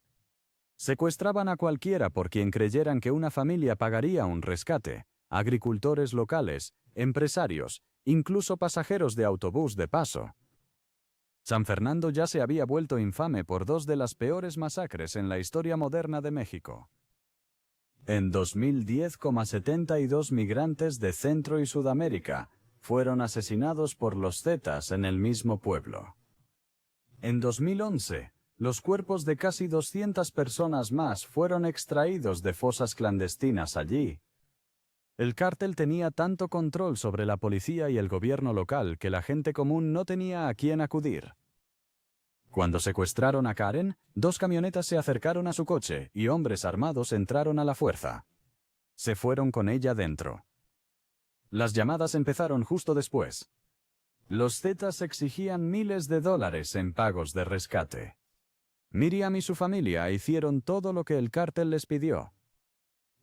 Secuestraban a cualquiera por quien creyeran que una familia pagaría un rescate, agricultores locales, empresarios, incluso pasajeros de autobús de paso. San Fernando ya se había vuelto infame por 2 de las peores masacres en la historia moderna de México. En 2010, 72 migrantes de Centro y Sudamérica fueron asesinados por los Zetas en el mismo pueblo. En 2011, los cuerpos de casi 200 personas más fueron extraídos de fosas clandestinas allí. El cártel tenía tanto control sobre la policía y el gobierno local que la gente común no tenía a quién acudir. Cuando secuestraron a Karen, 2 camionetas se acercaron a su coche y hombres armados entraron a la fuerza. Se fueron con ella dentro. Las llamadas empezaron justo después. Los Zetas exigían miles de dólares en pagos de rescate. Miriam y su familia hicieron todo lo que el cártel les pidió.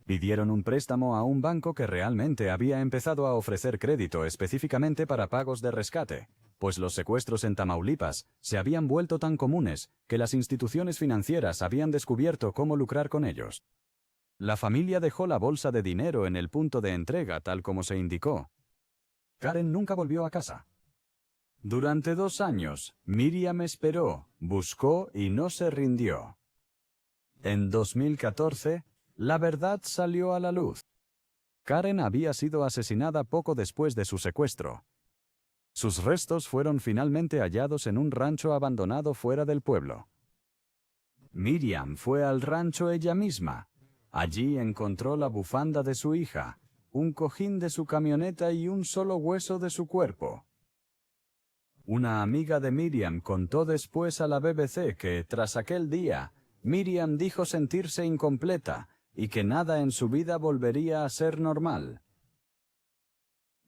Pidieron un préstamo a un banco que realmente había empezado a ofrecer crédito específicamente para pagos de rescate, pues los secuestros en Tamaulipas se habían vuelto tan comunes que las instituciones financieras habían descubierto cómo lucrar con ellos. La familia dejó la bolsa de dinero en el punto de entrega tal como se indicó. Karen nunca volvió a casa. Durante 2 años, Miriam esperó, buscó y no se rindió. En 2014, la verdad salió a la luz. Karen había sido asesinada poco después de su secuestro. Sus restos fueron finalmente hallados en un rancho abandonado fuera del pueblo. Miriam fue al rancho ella misma. Allí encontró la bufanda de su hija, un cojín de su camioneta y un solo hueso de su cuerpo. Una amiga de Miriam contó después a la BBC que, tras aquel día, Miriam dijo sentirse incompleta y que nada en su vida volvería a ser normal.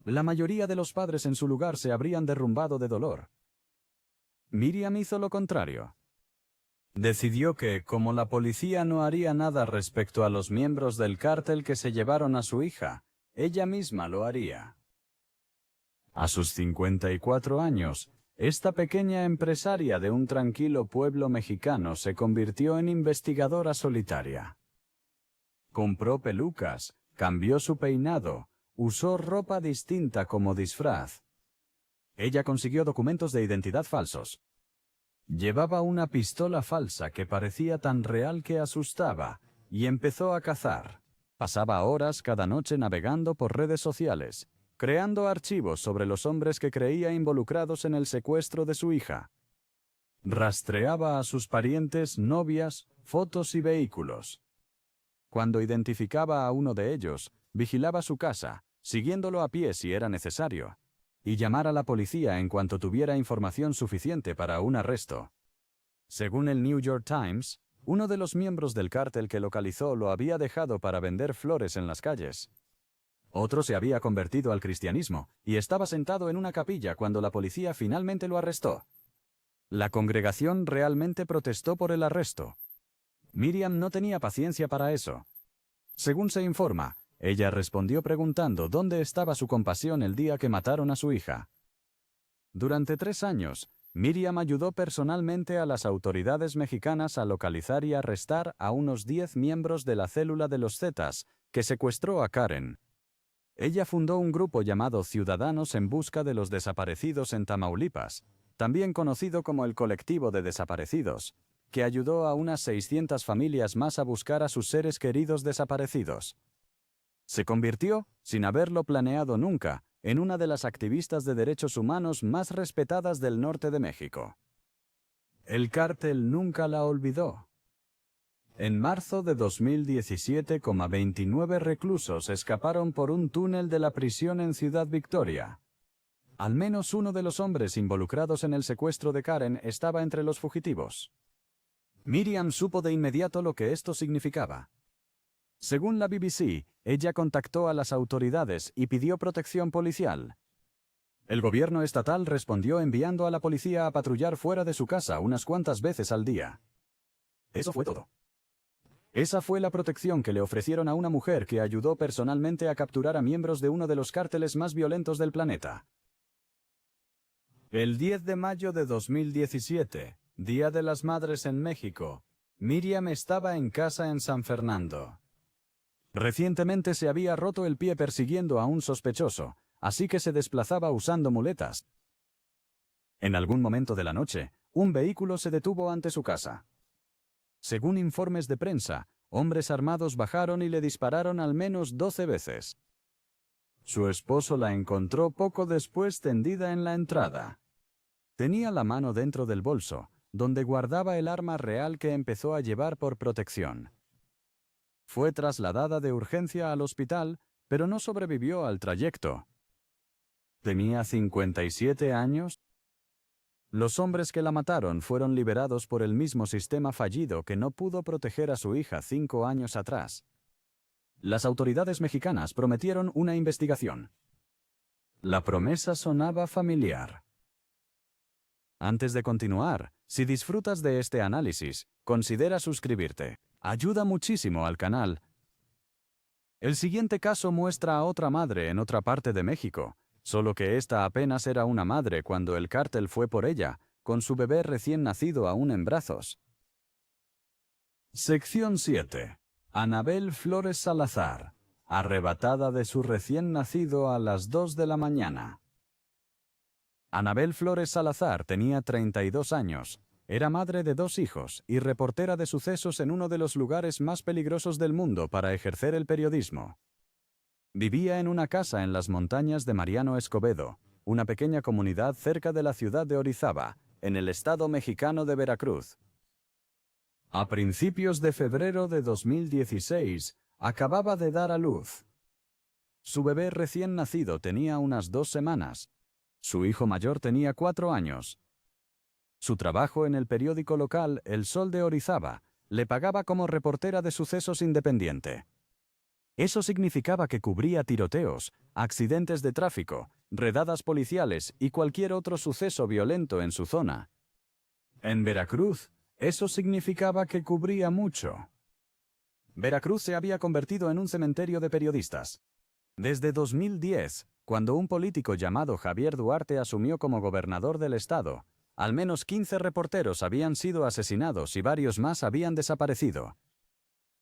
La mayoría de los padres en su lugar se habrían derrumbado de dolor. Miriam hizo lo contrario. Decidió que, como la policía no haría nada respecto a los miembros del cártel que se llevaron a su hija, ella misma lo haría. A sus 54 años, esta pequeña empresaria de un tranquilo pueblo mexicano se convirtió en investigadora solitaria. Compró pelucas, cambió su peinado, usó ropa distinta como disfraz. Ella consiguió documentos de identidad falsos. Llevaba una pistola falsa que parecía tan real que asustaba, y empezó a cazar. Pasaba horas cada noche navegando por redes sociales, creando archivos sobre los hombres que creía involucrados en el secuestro de su hija. Rastreaba a sus parientes, novias, fotos y vehículos. Cuando identificaba a uno de ellos, vigilaba su casa, siguiéndolo a pie si era necesario, y llamar a la policía en cuanto tuviera información suficiente para un arresto. Según el New York Times, uno de los miembros del cártel que localizó lo había dejado para vender flores en las calles. Otro se había convertido al cristianismo y estaba sentado en una capilla cuando la policía finalmente lo arrestó. La congregación realmente protestó por el arresto. Miriam no tenía paciencia para eso. Según se informa, ella respondió preguntando dónde estaba su compasión el día que mataron a su hija. Durante 3 años, Miriam ayudó personalmente a las autoridades mexicanas a localizar y arrestar a unos 10 miembros de la célula de los Zetas, que secuestró a Karen. Ella fundó un grupo llamado Ciudadanos en Busca de los Desaparecidos en Tamaulipas, también conocido como el Colectivo de Desaparecidos, que ayudó a unas 600 familias más a buscar a sus seres queridos desaparecidos. Se convirtió, sin haberlo planeado nunca, en una de las activistas de derechos humanos más respetadas del norte de México. El cártel nunca la olvidó. En marzo de 2017, 29 reclusos escaparon por un túnel de la prisión en Ciudad Victoria. Al menos uno de los hombres involucrados en el secuestro de Karen estaba entre los fugitivos. Miriam supo de inmediato lo que esto significaba. Según la BBC, ella contactó a las autoridades y pidió protección policial. El gobierno estatal respondió enviando a la policía a patrullar fuera de su casa unas cuantas veces al día. Eso fue todo. Esa fue la protección que le ofrecieron a una mujer que ayudó personalmente a capturar a miembros de uno de los cárteles más violentos del planeta. El 10 de mayo de 2017, Día de las Madres en México, Miriam estaba en casa en San Fernando. Recientemente se había roto el pie persiguiendo a un sospechoso, así que se desplazaba usando muletas. En algún momento de la noche, un vehículo se detuvo ante su casa. Según informes de prensa, Hombres armados bajaron y le dispararon al menos 12 veces. Su esposo la encontró poco después tendida en la entrada. Tenía la mano dentro del bolso, donde guardaba el arma real que empezó a llevar por protección. Fue trasladada de urgencia al hospital, pero no sobrevivió al trayecto. ¿Tenía 57 años? Los hombres que la mataron fueron liberados por el mismo sistema fallido que no pudo proteger a su hija 5 años atrás. Las autoridades mexicanas prometieron una investigación. La promesa sonaba familiar. Antes de continuar, si disfrutas de este análisis, considera suscribirte. Ayuda muchísimo al canal. El siguiente caso muestra a otra madre en otra parte de México, solo que esta apenas era una madre cuando el cártel fue por ella, con su bebé recién nacido aún en brazos. Sección 7. Anabel Flores Salazar, arrebatada de su recién nacido a las 2 de la mañana. Anabel Flores Salazar tenía 32 años, era madre de 2 hijos y reportera de sucesos en uno de los lugares más peligrosos del mundo para ejercer el periodismo. Vivía en una casa en las montañas de Mariano Escobedo, una pequeña comunidad cerca de la ciudad de Orizaba, en el estado mexicano de Veracruz. A principios de febrero de 2016, acababa de dar a luz. Su bebé recién nacido tenía unas 2 semanas. Su hijo mayor tenía 4 años. Su trabajo en el periódico local El Sol de Orizaba le pagaba como reportera de sucesos independiente. Eso significaba que cubría tiroteos, accidentes de tráfico, redadas policiales y cualquier otro suceso violento en su zona. En Veracruz, eso significaba que cubría mucho. Veracruz se había convertido en un cementerio de periodistas. Desde 2010, cuando un político llamado Javier Duarte asumió como gobernador del estado, al menos 15 reporteros habían sido asesinados y varios más habían desaparecido.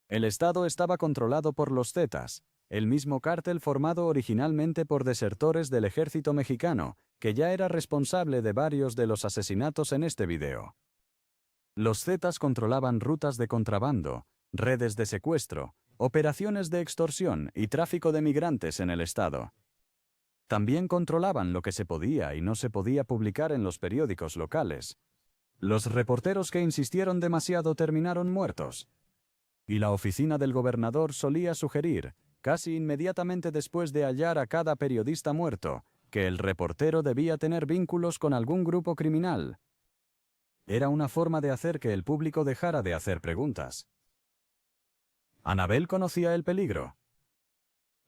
El estado estaba controlado por los Zetas, el mismo cártel formado originalmente por desertores del ejército mexicano, que ya era responsable de varios de los asesinatos en este video. Los Zetas controlaban rutas de contrabando, redes de secuestro, operaciones de extorsión y tráfico de migrantes en el estado. También controlaban lo que se podía y no se podía publicar en los periódicos locales. Los reporteros que insistieron demasiado terminaron muertos. Y la oficina del gobernador solía sugerir, casi inmediatamente después de hallar a cada periodista muerto, que el reportero debía tener vínculos con algún grupo criminal. Era una forma de hacer que el público dejara de hacer preguntas. Anabel conocía el peligro.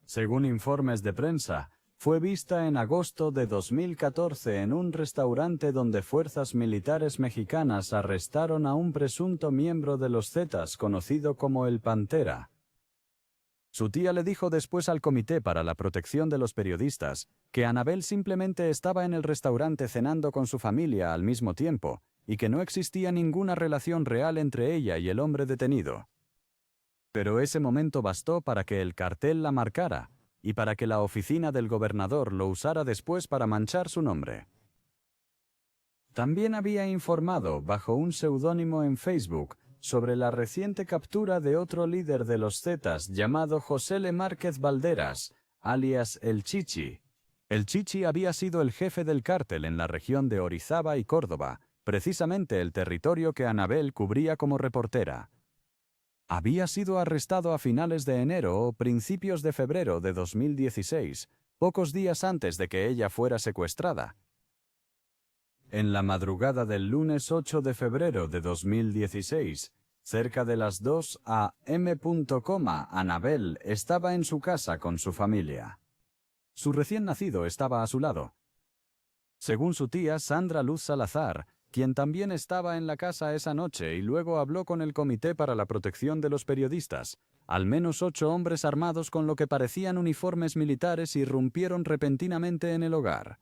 Según informes de prensa, fue vista en agosto de 2014 en un restaurante donde fuerzas militares mexicanas arrestaron a un presunto miembro de los Zetas conocido como el Pantera. Su tía le dijo después al Comité para la Protección de los Periodistas que Anabel simplemente estaba en el restaurante cenando con su familia al mismo tiempo y que no existía ninguna relación real entre ella y el hombre detenido. Pero ese momento bastó para que el cartel la marcara y para que la oficina del gobernador lo usara después para manchar su nombre. También había informado, bajo un seudónimo en Facebook, sobre la reciente captura de otro líder de los Zetas llamado José Le Márquez Valderas, alias El Chichi. El Chichi había sido el jefe del cártel en la región de Orizaba y Córdoba, precisamente el territorio que Anabel cubría como reportera. Había sido arrestado a finales de enero o principios de febrero de 2016, pocos días antes de que ella fuera secuestrada. En la madrugada del lunes 8 de febrero de 2016, cerca de las 2 a.m. Anabel estaba en su casa con su familia. Su recién nacido estaba a su lado. Según su tía Sandra Luz Salazar, quien también estaba en la casa esa noche y luego habló con el Comité para la Protección de los Periodistas, al menos 8 hombres armados con lo que parecían uniformes militares irrumpieron repentinamente en el hogar.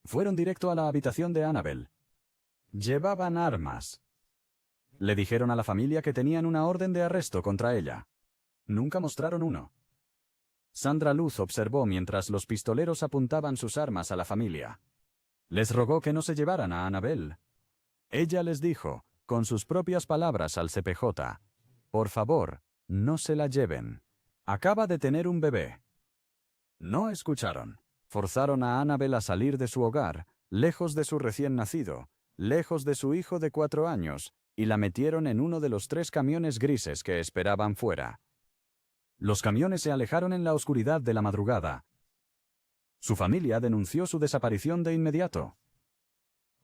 Fueron directo a la habitación de Anabel. Llevaban armas. Le dijeron a la familia que tenían una orden de arresto contra ella. Nunca mostraron uno. Sandra Luz observó mientras los pistoleros apuntaban sus armas a la familia. Les rogó que no se llevaran a Anabel. Ella les dijo, con sus propias palabras al CPJ, «Por favor, No se la lleven. Acaba de tener un bebé. No escucharon. Forzaron a Annabel a salir de su hogar, lejos de su recién nacido, lejos de su hijo de 4 años, y la metieron en uno de los 3 camiones grises que esperaban fuera. Los camiones se alejaron en la oscuridad de la madrugada. Su familia denunció su desaparición de inmediato.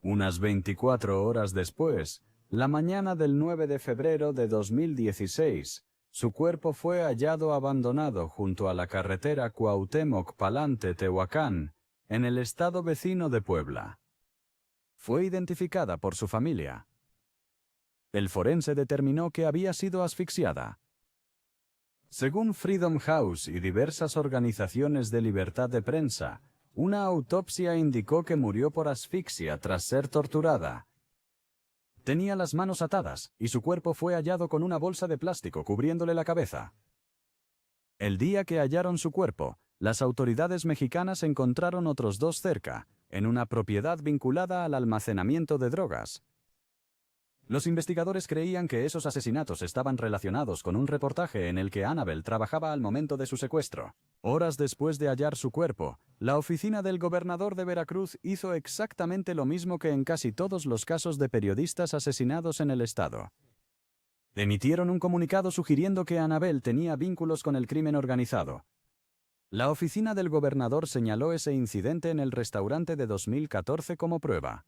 Unas 24 horas después, la mañana del 9 de febrero de 2016, su cuerpo fue hallado abandonado junto a la carretera Cuauhtémoc-Palante-Tehuacán, en el estado vecino de Puebla. Fue identificada por su familia. El forense determinó que había sido asfixiada. Según Freedom House y diversas organizaciones de libertad de prensa, una autopsia indicó que murió por asfixia tras ser torturada. Tenía las manos atadas y su cuerpo fue hallado con una bolsa de plástico cubriéndole la cabeza. El día que hallaron su cuerpo, las autoridades mexicanas encontraron otros 2 cerca, en una propiedad vinculada al almacenamiento de drogas. Los investigadores creían que esos asesinatos estaban relacionados con un reportaje en el que Annabel trabajaba al momento de su secuestro. Horas después de hallar su cuerpo, la oficina del gobernador de Veracruz hizo exactamente lo mismo que en casi todos los casos de periodistas asesinados en el estado. Emitieron un comunicado sugiriendo que Annabel tenía vínculos con el crimen organizado. La oficina del gobernador señaló ese incidente en el restaurante de 2014 como prueba.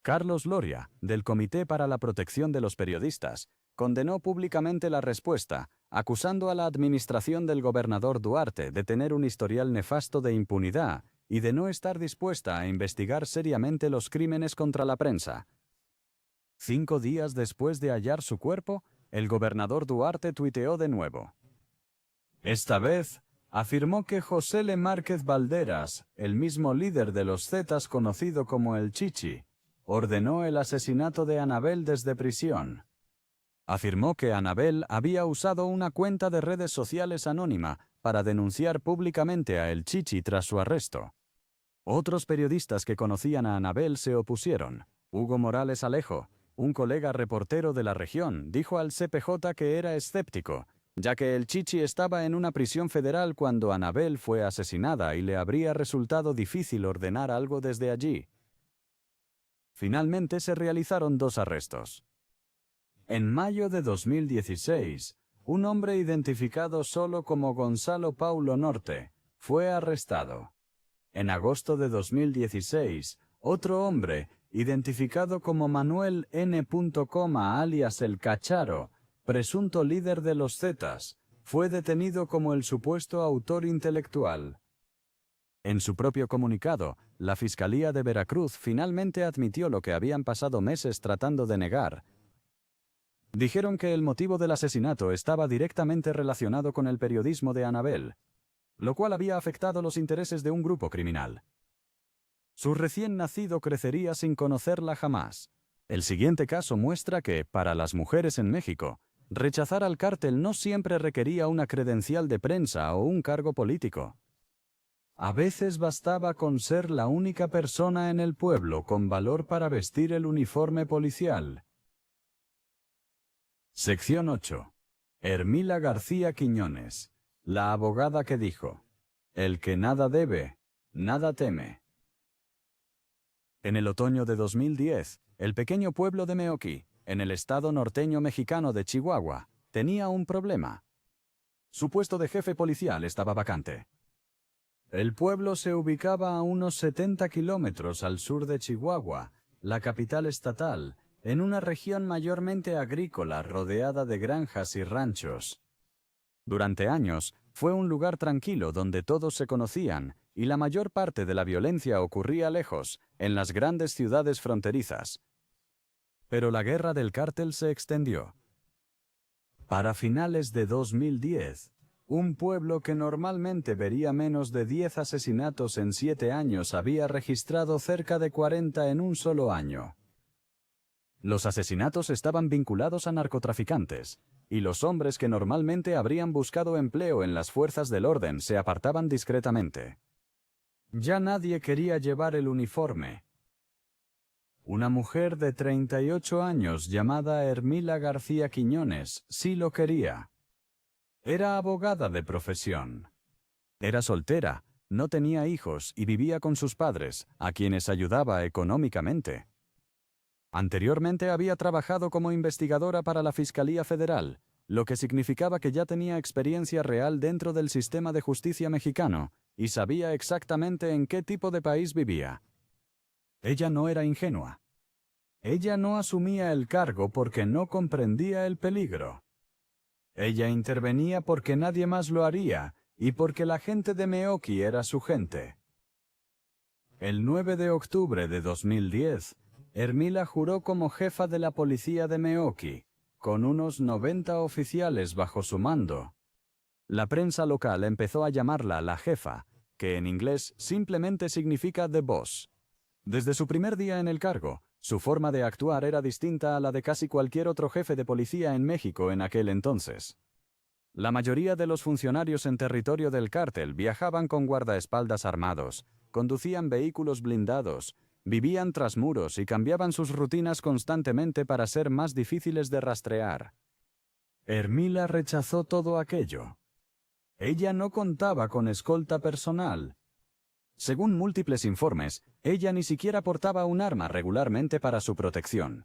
Carlos Loria, del Comité para la Protección de los Periodistas, condenó públicamente la respuesta, acusando a la administración del gobernador Duarte de tener un historial nefasto de impunidad y de no estar dispuesta a investigar seriamente los crímenes contra la prensa. 5 días después de hallar su cuerpo, el gobernador Duarte tuiteó de nuevo. Esta vez, afirmó que José Le Márquez Valderas, el mismo líder de los Zetas conocido como el Chichi, ordenó el asesinato de Annabel desde prisión. Afirmó que Annabel había usado una cuenta de redes sociales anónima para denunciar públicamente a El Chichi tras su arresto. Otros periodistas que conocían a Annabel se opusieron. Hugo Morales Alejo, un colega reportero de la región, dijo al CPJ que era escéptico, ya que El Chichi estaba en una prisión federal cuando Annabel fue asesinada y le habría resultado difícil ordenar algo desde allí. Finalmente se realizaron 2 arrestos. En mayo de 2016, un hombre identificado solo como Gonzalo Paulo Norte fue arrestado. En agosto de 2016, otro hombre, identificado como Manuel N. Coma alias El Cacharo, presunto líder de los Zetas, fue detenido como el supuesto autor intelectual. En su propio comunicado, la Fiscalía de Veracruz finalmente admitió lo que habían pasado meses tratando de negar. Dijeron que el motivo del asesinato estaba directamente relacionado con el periodismo de Annabel, lo cual había afectado los intereses de un grupo criminal. Su recién nacido crecería sin conocerla jamás. El siguiente caso muestra que, para las mujeres en México, rechazar al cártel no siempre requería una credencial de prensa o un cargo político. A veces bastaba con ser la única persona en el pueblo con valor para vestir el uniforme policial. Sección 8. Hermila García Quiñones, la abogada que dijo: el que nada debe, nada teme. En el otoño de 2010, el pequeño pueblo de Meoqui, en el estado norteño mexicano de Chihuahua, tenía un problema. Su puesto de jefe policial estaba vacante. El pueblo se ubicaba a unos 70 kilómetros al sur de Chihuahua, la capital estatal, en una región mayormente agrícola rodeada de granjas y ranchos. Durante años, fue un lugar tranquilo donde todos se conocían y la mayor parte de la violencia ocurría lejos, en las grandes ciudades fronterizas. Pero la guerra del cártel se extendió. Para finales de 2010, un pueblo que normalmente vería menos de 10 asesinatos en 7 años había registrado cerca de 40 en un solo año. Los asesinatos estaban vinculados a narcotraficantes, y los hombres que normalmente habrían buscado empleo en las fuerzas del orden se apartaban discretamente. Ya nadie quería llevar el uniforme. Una mujer de 38 años llamada Hermila García Quiñones sí lo quería. Era abogada de profesión. Era soltera, no tenía hijos y vivía con sus padres, a quienes ayudaba económicamente. Anteriormente había trabajado como investigadora para la Fiscalía Federal, lo que significaba que ya tenía experiencia real dentro del sistema de justicia mexicano y sabía exactamente en qué tipo de país vivía. Ella no era ingenua. Ella no asumía el cargo porque no comprendía el peligro. Ella intervenía porque nadie más lo haría y porque la gente de Meoqui era su gente. El 9 de octubre de 2010, Hermila juró como jefa de la policía de Meoqui, con unos 90 oficiales bajo su mando. La prensa local empezó a llamarla la jefa, que en inglés simplemente significa the boss. Desde su primer día en el cargo, su forma de actuar era distinta a la de casi cualquier otro jefe de policía en México en aquel entonces. La mayoría de los funcionarios en territorio del cártel viajaban con guardaespaldas armados, conducían vehículos blindados, vivían tras muros y cambiaban sus rutinas constantemente para ser más difíciles de rastrear. Hermila rechazó todo aquello. Ella no contaba con escolta personal. Según múltiples informes, ella ni siquiera portaba un arma regularmente para su protección.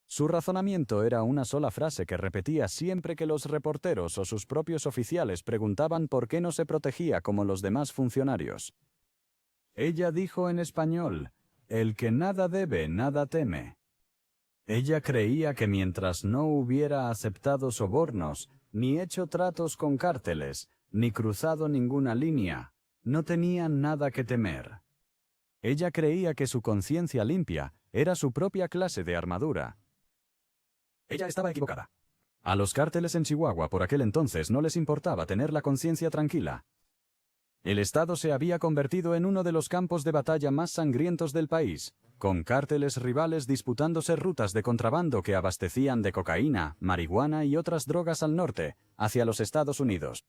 Su razonamiento era una sola frase que repetía siempre que los reporteros o sus propios oficiales preguntaban por qué no se protegía como los demás funcionarios. Ella dijo en español, «El que nada debe, nada teme». Ella creía que mientras no hubiera aceptado sobornos, ni hecho tratos con cárteles, ni cruzado ninguna línea, no tenía nada que temer. Ella creía que su conciencia limpia era su propia clase de armadura. Ella estaba equivocada. A los cárteles en Chihuahua por aquel entonces no les importaba tener la conciencia tranquila. El Estado se había convertido en uno de los campos de batalla más sangrientos del país, con cárteles rivales disputándose rutas de contrabando que abastecían de cocaína, marihuana y otras drogas al norte, hacia los Estados Unidos.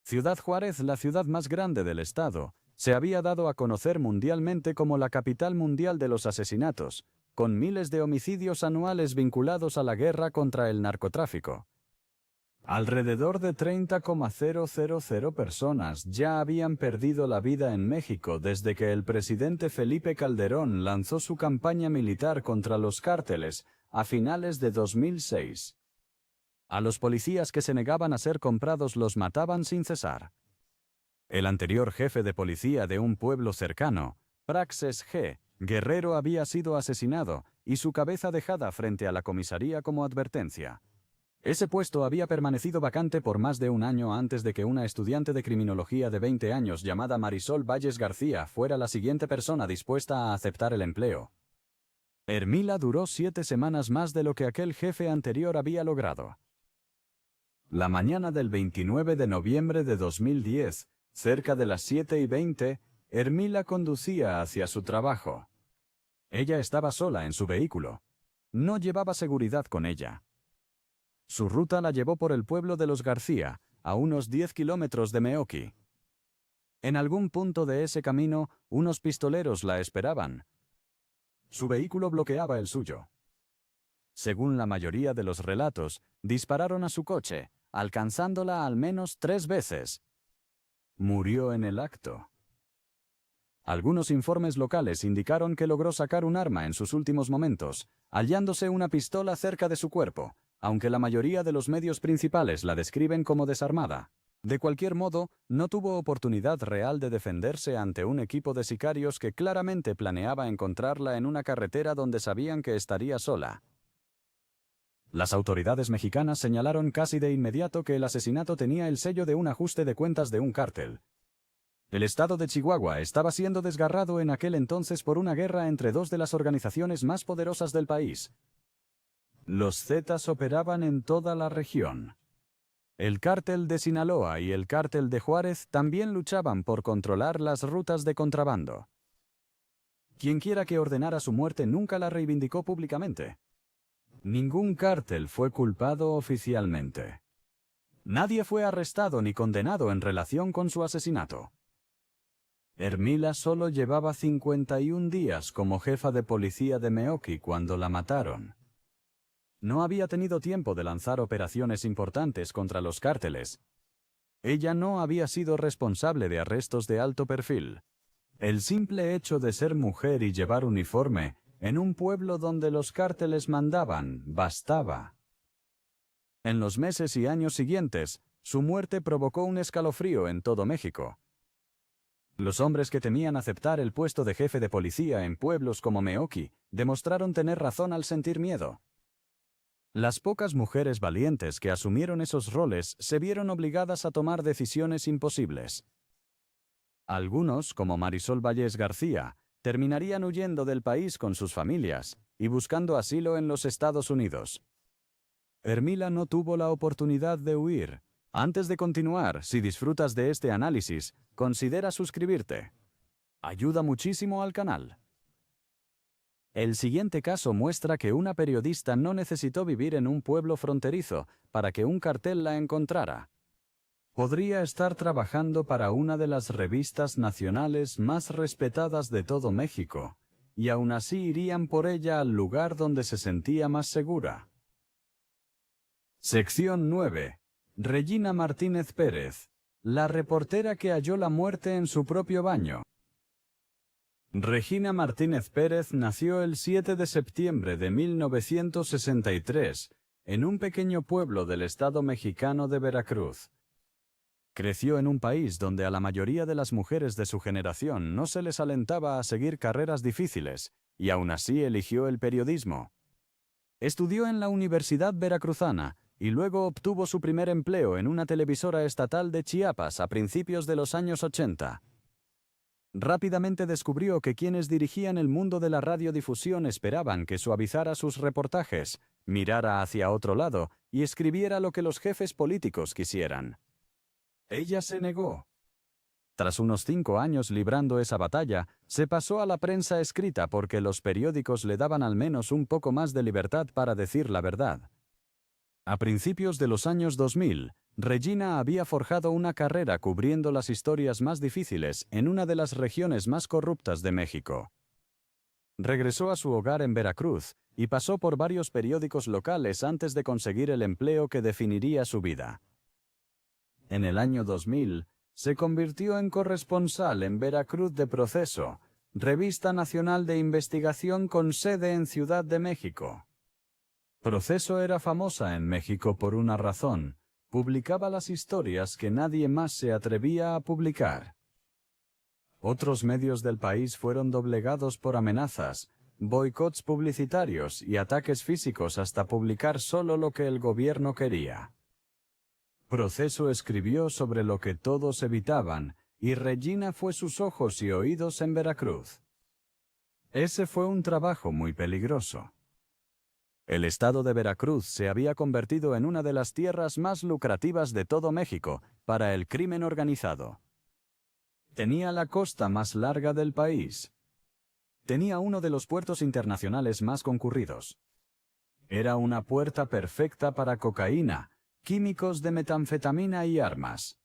Ciudad Juárez, la ciudad más grande del estado, se había dado a conocer mundialmente como la capital mundial de los asesinatos, con miles de homicidios anuales vinculados a la guerra contra el narcotráfico. Alrededor de 30,000 personas ya habían perdido la vida en México desde que el presidente Felipe Calderón lanzó su campaña militar contra los cárteles a finales de 2006. A los policías que se negaban a ser comprados los mataban sin cesar. El anterior jefe de policía de un pueblo cercano, Praxes G. Guerrero, había sido asesinado y su cabeza dejada frente a la comisaría como advertencia. Ese puesto había permanecido vacante por más de un año antes de que una estudiante de criminología de 20 años llamada Marisol Valles García fuera la siguiente persona dispuesta a aceptar el empleo. Hermila duró 7 semanas más de lo que aquel jefe anterior había logrado. La mañana del 29 de noviembre de 2010, cerca de las 7:20, Hermila conducía hacia su trabajo. Ella estaba sola en su vehículo. No llevaba seguridad con ella. Su ruta la llevó por el pueblo de los García, a unos 10 kilómetros de Meoqui. En algún punto de ese camino, unos pistoleros la esperaban. Su vehículo bloqueaba el suyo. Según la mayoría de los relatos, dispararon a su coche, alcanzándola al menos 3 veces. Murió en el acto. Algunos informes locales indicaron que logró sacar un arma en sus últimos momentos, hallándose una pistola cerca de su cuerpo, aunque la mayoría de los medios principales la describen como desarmada. De cualquier modo, no tuvo oportunidad real de defenderse ante un equipo de sicarios que claramente planeaba encontrarla en una carretera donde sabían que estaría sola. Las autoridades mexicanas señalaron casi de inmediato que el asesinato tenía el sello de un ajuste de cuentas de un cártel. El estado de Chihuahua estaba siendo desgarrado en aquel entonces por una guerra entre dos de las organizaciones más poderosas del país. Los Zetas operaban en toda la región. El cártel de Sinaloa y el cártel de Juárez también luchaban por controlar las rutas de contrabando. Quienquiera que ordenara su muerte nunca la reivindicó públicamente. Ningún cártel fue culpado oficialmente. Nadie fue arrestado ni condenado en relación con su asesinato. Hermila solo llevaba 51 días como jefa de policía de Meoqui cuando la mataron. No había tenido tiempo de lanzar operaciones importantes contra los cárteles. Ella no había sido responsable de arrestos de alto perfil. El simple hecho de ser mujer y llevar uniforme en un pueblo donde los cárteles mandaban, bastaba. En los meses y años siguientes, su muerte provocó un escalofrío en todo México. Los hombres que temían aceptar el puesto de jefe de policía en pueblos como Meoqui demostraron tener razón al sentir miedo. Las pocas mujeres valientes que asumieron esos roles se vieron obligadas a tomar decisiones imposibles. Algunos, como Marisol Vallés García, terminarían huyendo del país con sus familias y buscando asilo en los Estados Unidos. Hermila no tuvo la oportunidad de huir. Antes de continuar, si disfrutas de este análisis, considera suscribirte. Ayuda muchísimo al canal. El siguiente caso muestra que una periodista no necesitó vivir en un pueblo fronterizo para que un cartel la encontrara. Podría estar trabajando para una de las revistas nacionales más respetadas de todo México, y aún así irían por ella al lugar donde se sentía más segura. Sección 9. Regina Martínez Pérez, la reportera que halló la muerte en su propio baño. Regina Martínez Pérez nació el 7 de septiembre de 1963 en un pequeño pueblo del estado mexicano de Veracruz. Creció en un país donde a la mayoría de las mujeres de su generación no se les alentaba a seguir carreras difíciles, y aún así eligió el periodismo. Estudió en la Universidad Veracruzana y luego obtuvo su primer empleo en una televisora estatal de Chiapas a principios de los años 80. Rápidamente descubrió que quienes dirigían el mundo de la radiodifusión esperaban que suavizara sus reportajes, mirara hacia otro lado y escribiera lo que los jefes políticos quisieran. Ella se negó. Tras unos 5 años librando esa batalla, se pasó a la prensa escrita porque los periódicos le daban al menos un poco más de libertad para decir la verdad. A principios de los años 2000, Regina había forjado una carrera cubriendo las historias más difíciles en una de las regiones más corruptas de México. Regresó a su hogar en Veracruz y pasó por varios periódicos locales antes de conseguir el empleo que definiría su vida. En el año 2000, se convirtió en corresponsal en Veracruz de Proceso, revista nacional de investigación con sede en Ciudad de México. Proceso era famosa en México por una razón: publicaba las historias que nadie más se atrevía a publicar. Otros medios del país fueron doblegados por amenazas, boicots publicitarios y ataques físicos hasta publicar solo lo que el gobierno quería. Proceso escribió sobre lo que todos evitaban, y Regina fue sus ojos y oídos en Veracruz. Ese fue un trabajo muy peligroso. El estado de Veracruz se había convertido en una de las tierras más lucrativas de todo México para el crimen organizado. Tenía la costa más larga del país. Tenía uno de los puertos internacionales más concurridos. Era una puerta perfecta para cocaína, químicos de metanfetamina y armas.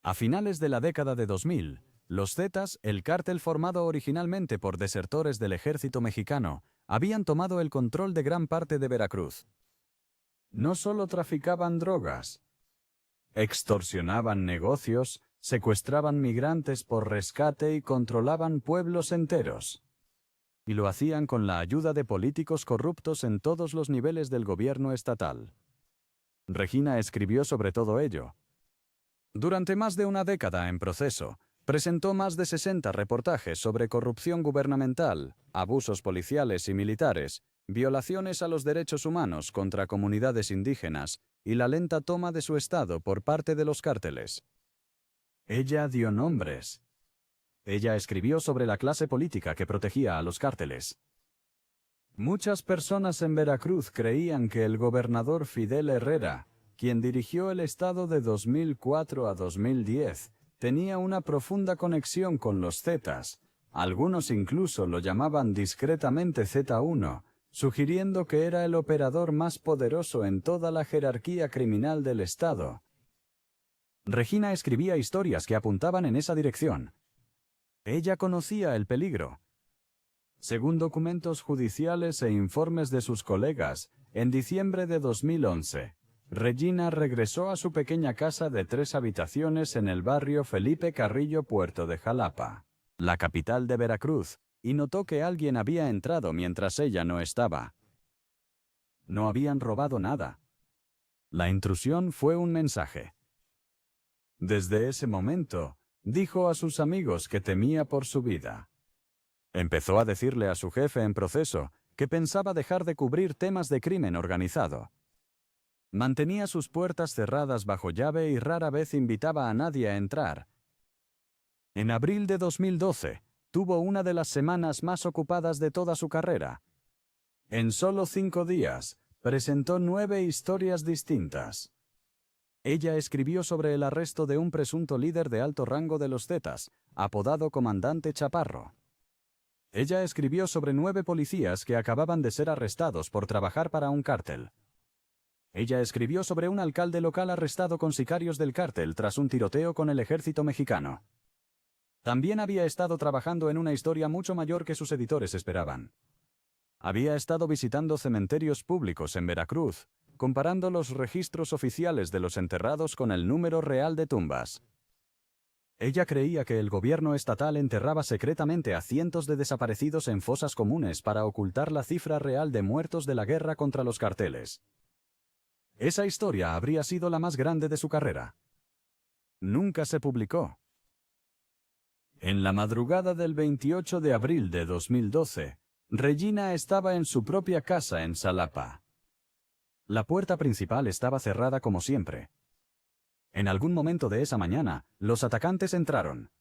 A finales de la década de 2000, los Zetas, el cártel formado originalmente por desertores del ejército mexicano, habían tomado el control de gran parte de Veracruz. No solo traficaban drogas, extorsionaban negocios, secuestraban migrantes por rescate y controlaban pueblos enteros. Y lo hacían con la ayuda de políticos corruptos en todos los niveles del gobierno estatal. Regina escribió sobre todo ello. Durante más de una década en Proceso, presentó más de 60 reportajes sobre corrupción gubernamental, abusos policiales y militares, violaciones a los derechos humanos contra comunidades indígenas y la lenta toma de su estado por parte de los cárteles. Ella dio nombres. Ella escribió sobre la clase política que protegía a los cárteles. Muchas personas en Veracruz creían que el gobernador Fidel Herrera, quien dirigió el estado de 2004 a 2010, tenía una profunda conexión con los Zetas. Algunos incluso lo llamaban discretamente Z1, sugiriendo que era el operador más poderoso en toda la jerarquía criminal del estado. Regina escribía historias que apuntaban en esa dirección. Ella conocía el peligro. Según documentos judiciales e informes de sus colegas, en diciembre de 2011, Regina regresó a su pequeña casa de 3 habitaciones en el barrio Felipe Carrillo Puerto de Jalapa, la capital de Veracruz, y notó que alguien había entrado mientras ella no estaba. No habían robado nada. La intrusión fue un mensaje. Desde ese momento, dijo a sus amigos que temía por su vida. Empezó a decirle a su jefe en proceso que pensaba dejar de cubrir temas de crimen organizado. Mantenía sus puertas cerradas bajo llave y rara vez invitaba a nadie a entrar. En abril de 2012, tuvo una de las semanas más ocupadas de toda su carrera. En solo 5 días, presentó 9 historias distintas. Ella escribió sobre el arresto de un presunto líder de alto rango de los Zetas, apodado Comandante Chaparro. Ella escribió sobre 9 policías que acababan de ser arrestados por trabajar para un cártel. Ella escribió sobre un alcalde local arrestado con sicarios del cártel tras un tiroteo con el ejército mexicano. También había estado trabajando en una historia mucho mayor que sus editores esperaban. Había estado visitando cementerios públicos en Veracruz, comparando los registros oficiales de los enterrados con el número real de tumbas. Ella creía que el gobierno estatal enterraba secretamente a cientos de desaparecidos en fosas comunes para ocultar la cifra real de muertos de la guerra contra los carteles. Esa historia habría sido la más grande de su carrera. Nunca se publicó. En la madrugada del 28 de abril de 2012, Regina estaba en su propia casa en Xalapa. La puerta principal estaba cerrada como siempre. En algún momento de esa mañana, los atacantes entraron.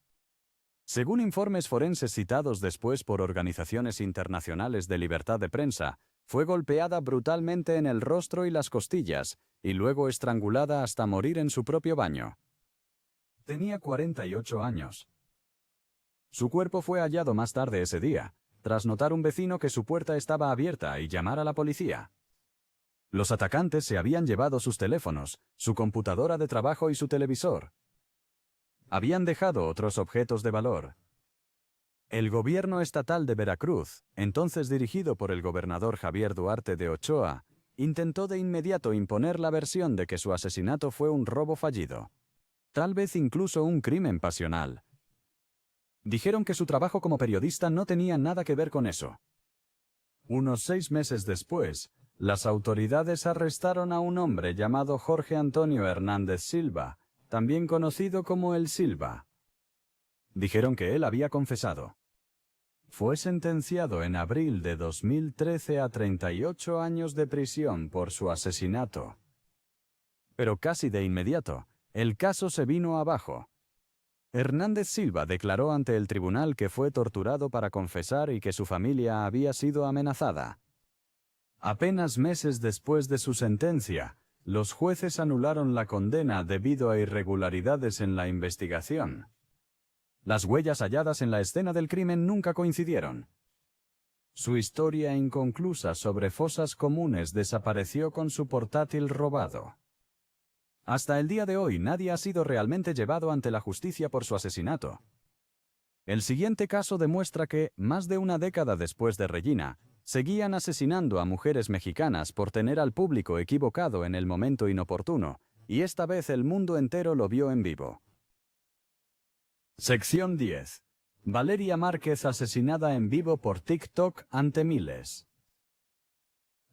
Según informes forenses citados después por organizaciones internacionales de libertad de prensa, fue golpeada brutalmente en el rostro y las costillas, y luego estrangulada hasta morir en su propio baño. Tenía 48 años. Su cuerpo fue hallado más tarde ese día, tras notar un vecino que su puerta estaba abierta y llamar a la policía. Los atacantes se habían llevado sus teléfonos, su computadora de trabajo y su televisor. Habían dejado otros objetos de valor. El gobierno estatal de Veracruz, entonces dirigido por el gobernador Javier Duarte de Ochoa, intentó de inmediato imponer la versión de que su asesinato fue un robo fallido. Tal vez incluso un crimen pasional. Dijeron que su trabajo como periodista no tenía nada que ver con eso. Unos 6 meses después, las autoridades arrestaron a un hombre llamado Jorge Antonio Hernández Silva, también conocido como El Silva. Dijeron que él había confesado. Fue sentenciado en abril de 2013 a 38 años de prisión por su asesinato. Pero casi de inmediato, el caso se vino abajo. Hernández Silva declaró ante el tribunal que fue torturado para confesar y que su familia había sido amenazada. Apenas meses después de su sentencia, los jueces anularon la condena debido a irregularidades en la investigación. Las huellas halladas en la escena del crimen nunca coincidieron. Su historia inconclusa sobre fosas comunes desapareció con su portátil robado. Hasta el día de hoy nadie ha sido realmente llevado ante la justicia por su asesinato. El siguiente caso demuestra que, más de una década después de Regina, seguían asesinando a mujeres mexicanas por tener al público equivocado en el momento inoportuno, y esta vez el mundo entero lo vio en vivo. Sección 10. Valeria Márquez asesinada en vivo por TikTok ante miles.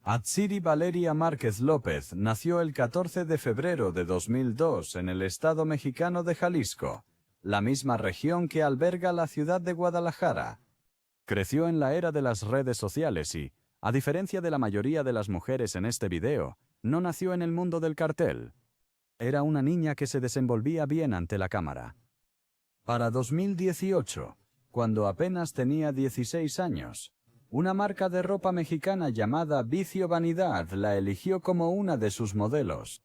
Atsiri Valeria Márquez López nació el 14 de febrero de 2002 en el estado mexicano de Jalisco, la misma región que alberga la ciudad de Guadalajara. Creció en la era de las redes sociales y, a diferencia de la mayoría de las mujeres en este video, no nació en el mundo del cartel. Era una niña que se desenvolvía bien ante la cámara. Para 2018, cuando apenas tenía 16 años, una marca de ropa mexicana llamada Vicio Vanidad la eligió como una de sus modelos.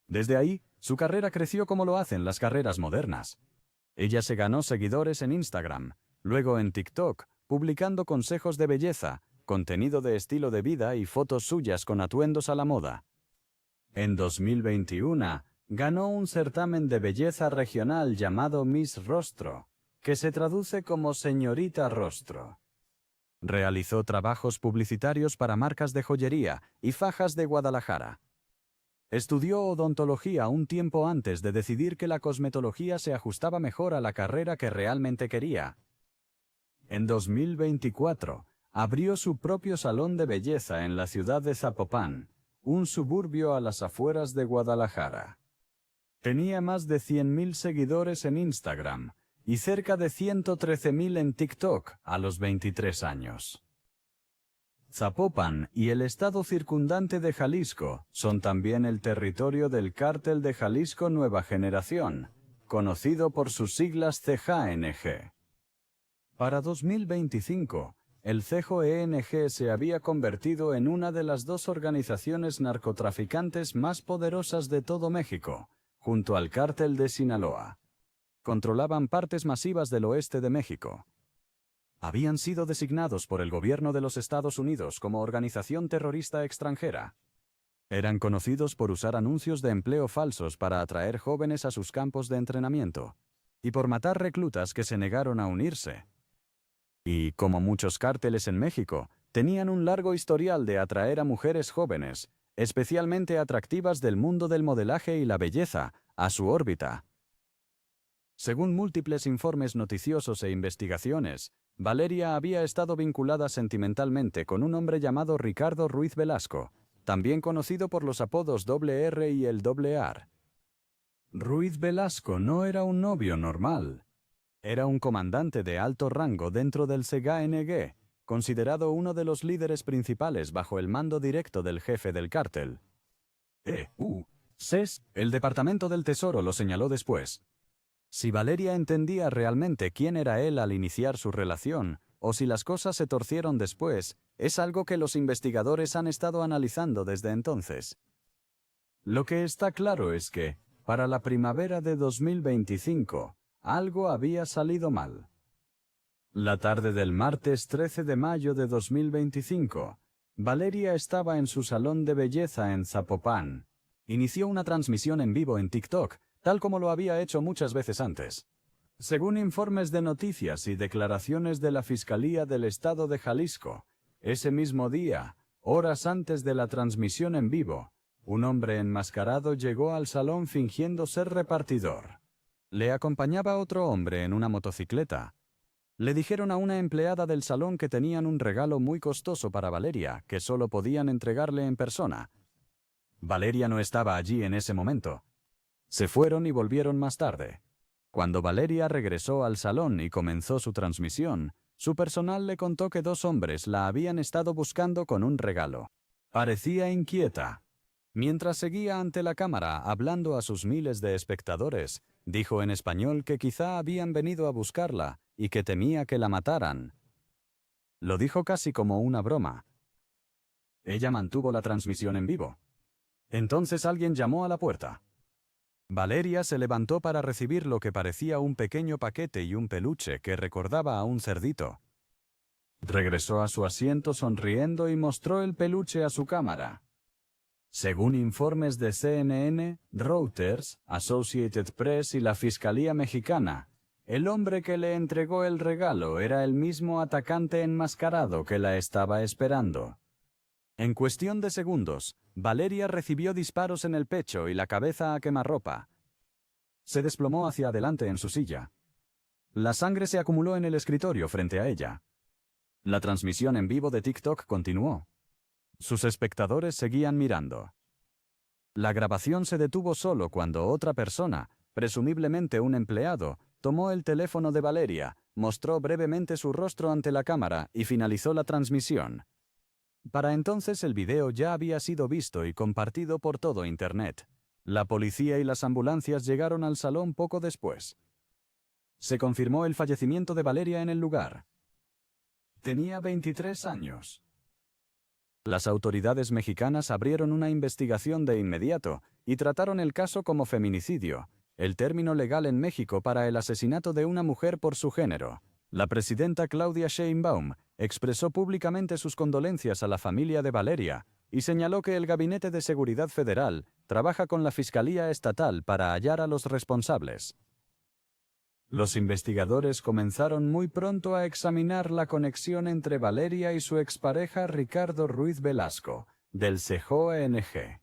Desde ahí, su carrera creció como lo hacen las carreras modernas. Ella se ganó seguidores en Instagram, luego en TikTok, publicando consejos de belleza, contenido de estilo de vida y fotos suyas con atuendos a la moda. En 2021, ganó un certamen de belleza regional llamado Miss Rostro, que se traduce como Señorita Rostro. Realizó trabajos publicitarios para marcas de joyería y fajas de Guadalajara. Estudió odontología un tiempo antes de decidir que la cosmetología se ajustaba mejor a la carrera que realmente quería. En 2024, abrió su propio salón de belleza en la ciudad de Zapopan, un suburbio a las afueras de Guadalajara. Tenía más de 100.000 seguidores en Instagram y cerca de 113.000 en TikTok a los 23 años. Zapopan y el estado circundante de Jalisco son también el territorio del Cártel de Jalisco Nueva Generación, conocido por sus siglas CJNG. Para 2025, el CJNG se había convertido en una de las dos organizaciones narcotraficantes más poderosas de todo México, junto al Cártel de Sinaloa. Controlaban partes masivas del oeste de México. Habían sido designados por el gobierno de los Estados Unidos como organización terrorista extranjera. Eran conocidos por usar anuncios de empleo falsos para atraer jóvenes a sus campos de entrenamiento, y por matar reclutas que se negaron a unirse. Y, como muchos cárteles en México, tenían un largo historial de atraer a mujeres jóvenes, especialmente atractivas del mundo del modelaje y la belleza, a su órbita. Según múltiples informes noticiosos e investigaciones, Valeria había estado vinculada sentimentalmente con un hombre llamado Ricardo Ruiz Velasco, también conocido por los apodos R y el AR. Ruiz Velasco no era un novio normal. Era un comandante de alto rango dentro del CJNG, considerado uno de los líderes principales bajo el mando directo del jefe del cártel. CES, el Departamento del Tesoro lo señaló después. Si Valeria entendía realmente quién era él al iniciar su relación, o si las cosas se torcieron después, es algo que los investigadores han estado analizando desde entonces. Lo que está claro es que, para la primavera de 2025, algo había salido mal. La tarde del martes 13 de mayo de 2025, Valeria estaba en su salón de belleza en Zapopan. Inició una transmisión en vivo en TikTok, tal como lo había hecho muchas veces antes. Según informes de noticias y declaraciones de la Fiscalía del Estado de Jalisco, ese mismo día, horas antes de la transmisión en vivo, un hombre enmascarado llegó al salón fingiendo ser repartidor. Le acompañaba otro hombre en una motocicleta. Le dijeron a una empleada del salón que tenían un regalo muy costoso para Valeria, que solo podían entregarle en persona. Valeria no estaba allí en ese momento. Se fueron y volvieron más tarde. Cuando Valeria regresó al salón y comenzó su transmisión, su personal le contó que dos hombres la habían estado buscando con un regalo. Parecía inquieta. Mientras seguía ante la cámara hablando a sus miles de espectadores, dijo en español que quizá habían venido a buscarla y que temía que la mataran. Lo dijo casi como una broma. Ella mantuvo la transmisión en vivo. Entonces alguien llamó a la puerta. Valeria se levantó para recibir lo que parecía un pequeño paquete y un peluche que recordaba a un cerdito. Regresó a su asiento sonriendo y mostró el peluche a su cámara. Según informes de CNN, Reuters, Associated Press y la Fiscalía Mexicana, el hombre que le entregó el regalo era el mismo atacante enmascarado que la estaba esperando. En cuestión de segundos, Valeria recibió disparos en el pecho y la cabeza a quemarropa. Se desplomó hacia adelante en su silla. La sangre se acumuló en el escritorio frente a ella. La transmisión en vivo de TikTok continuó. Sus espectadores seguían mirando. La grabación se detuvo solo cuando otra persona, presumiblemente un empleado, tomó el teléfono de Valeria, mostró brevemente su rostro ante la cámara y finalizó la transmisión. Para entonces el video ya había sido visto y compartido por todo Internet. La policía y las ambulancias llegaron al salón poco después. Se confirmó el fallecimiento de Valeria en el lugar. Tenía 23 años. Las autoridades mexicanas abrieron una investigación de inmediato y trataron el caso como feminicidio, el término legal en México para el asesinato de una mujer por su género. La presidenta Claudia Sheinbaum expresó públicamente sus condolencias a la familia de Valeria y señaló que el Gabinete de Seguridad Federal trabaja con la Fiscalía Estatal para hallar a los responsables. Los investigadores comenzaron muy pronto a examinar la conexión entre Valeria y su expareja Ricardo Ruiz Velasco, del CJNG.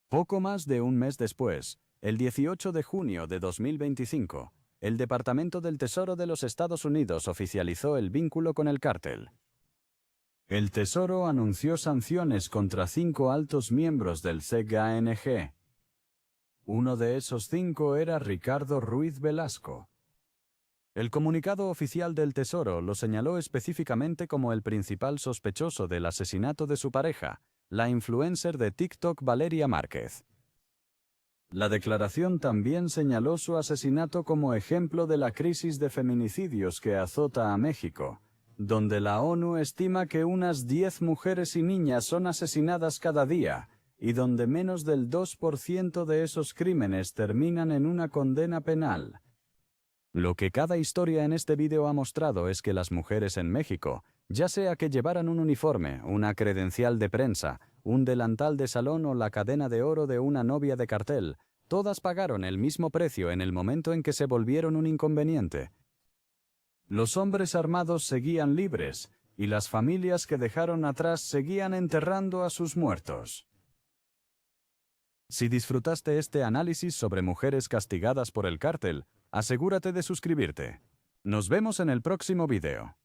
Poco más de un mes después, el 18 de junio de 2025, el Departamento del Tesoro de los Estados Unidos oficializó el vínculo con el cártel. El Tesoro anunció sanciones contra 5 altos miembros del CJNG. Uno de esos 5 era Ricardo Ruiz Velasco. El comunicado oficial del Tesoro lo señaló específicamente como el principal sospechoso del asesinato de su pareja, la influencer de TikTok Valeria Márquez. La declaración también señaló su asesinato como ejemplo de la crisis de feminicidios que azota a México, donde la ONU estima que unas 10 mujeres y niñas son asesinadas cada día, y donde menos del 2% de esos crímenes terminan en una condena penal. Lo que cada historia en este vídeo ha mostrado es que las mujeres en México, ya sea que llevaran un uniforme, una credencial de prensa, un delantal de salón o la cadena de oro de una novia de cartel, todas pagaron el mismo precio en el momento en que se volvieron un inconveniente. Los hombres armados seguían libres, y las familias que dejaron atrás seguían enterrando a sus muertos. Si disfrutaste este análisis sobre mujeres castigadas por el cártel, asegúrate de suscribirte. Nos vemos en el próximo video.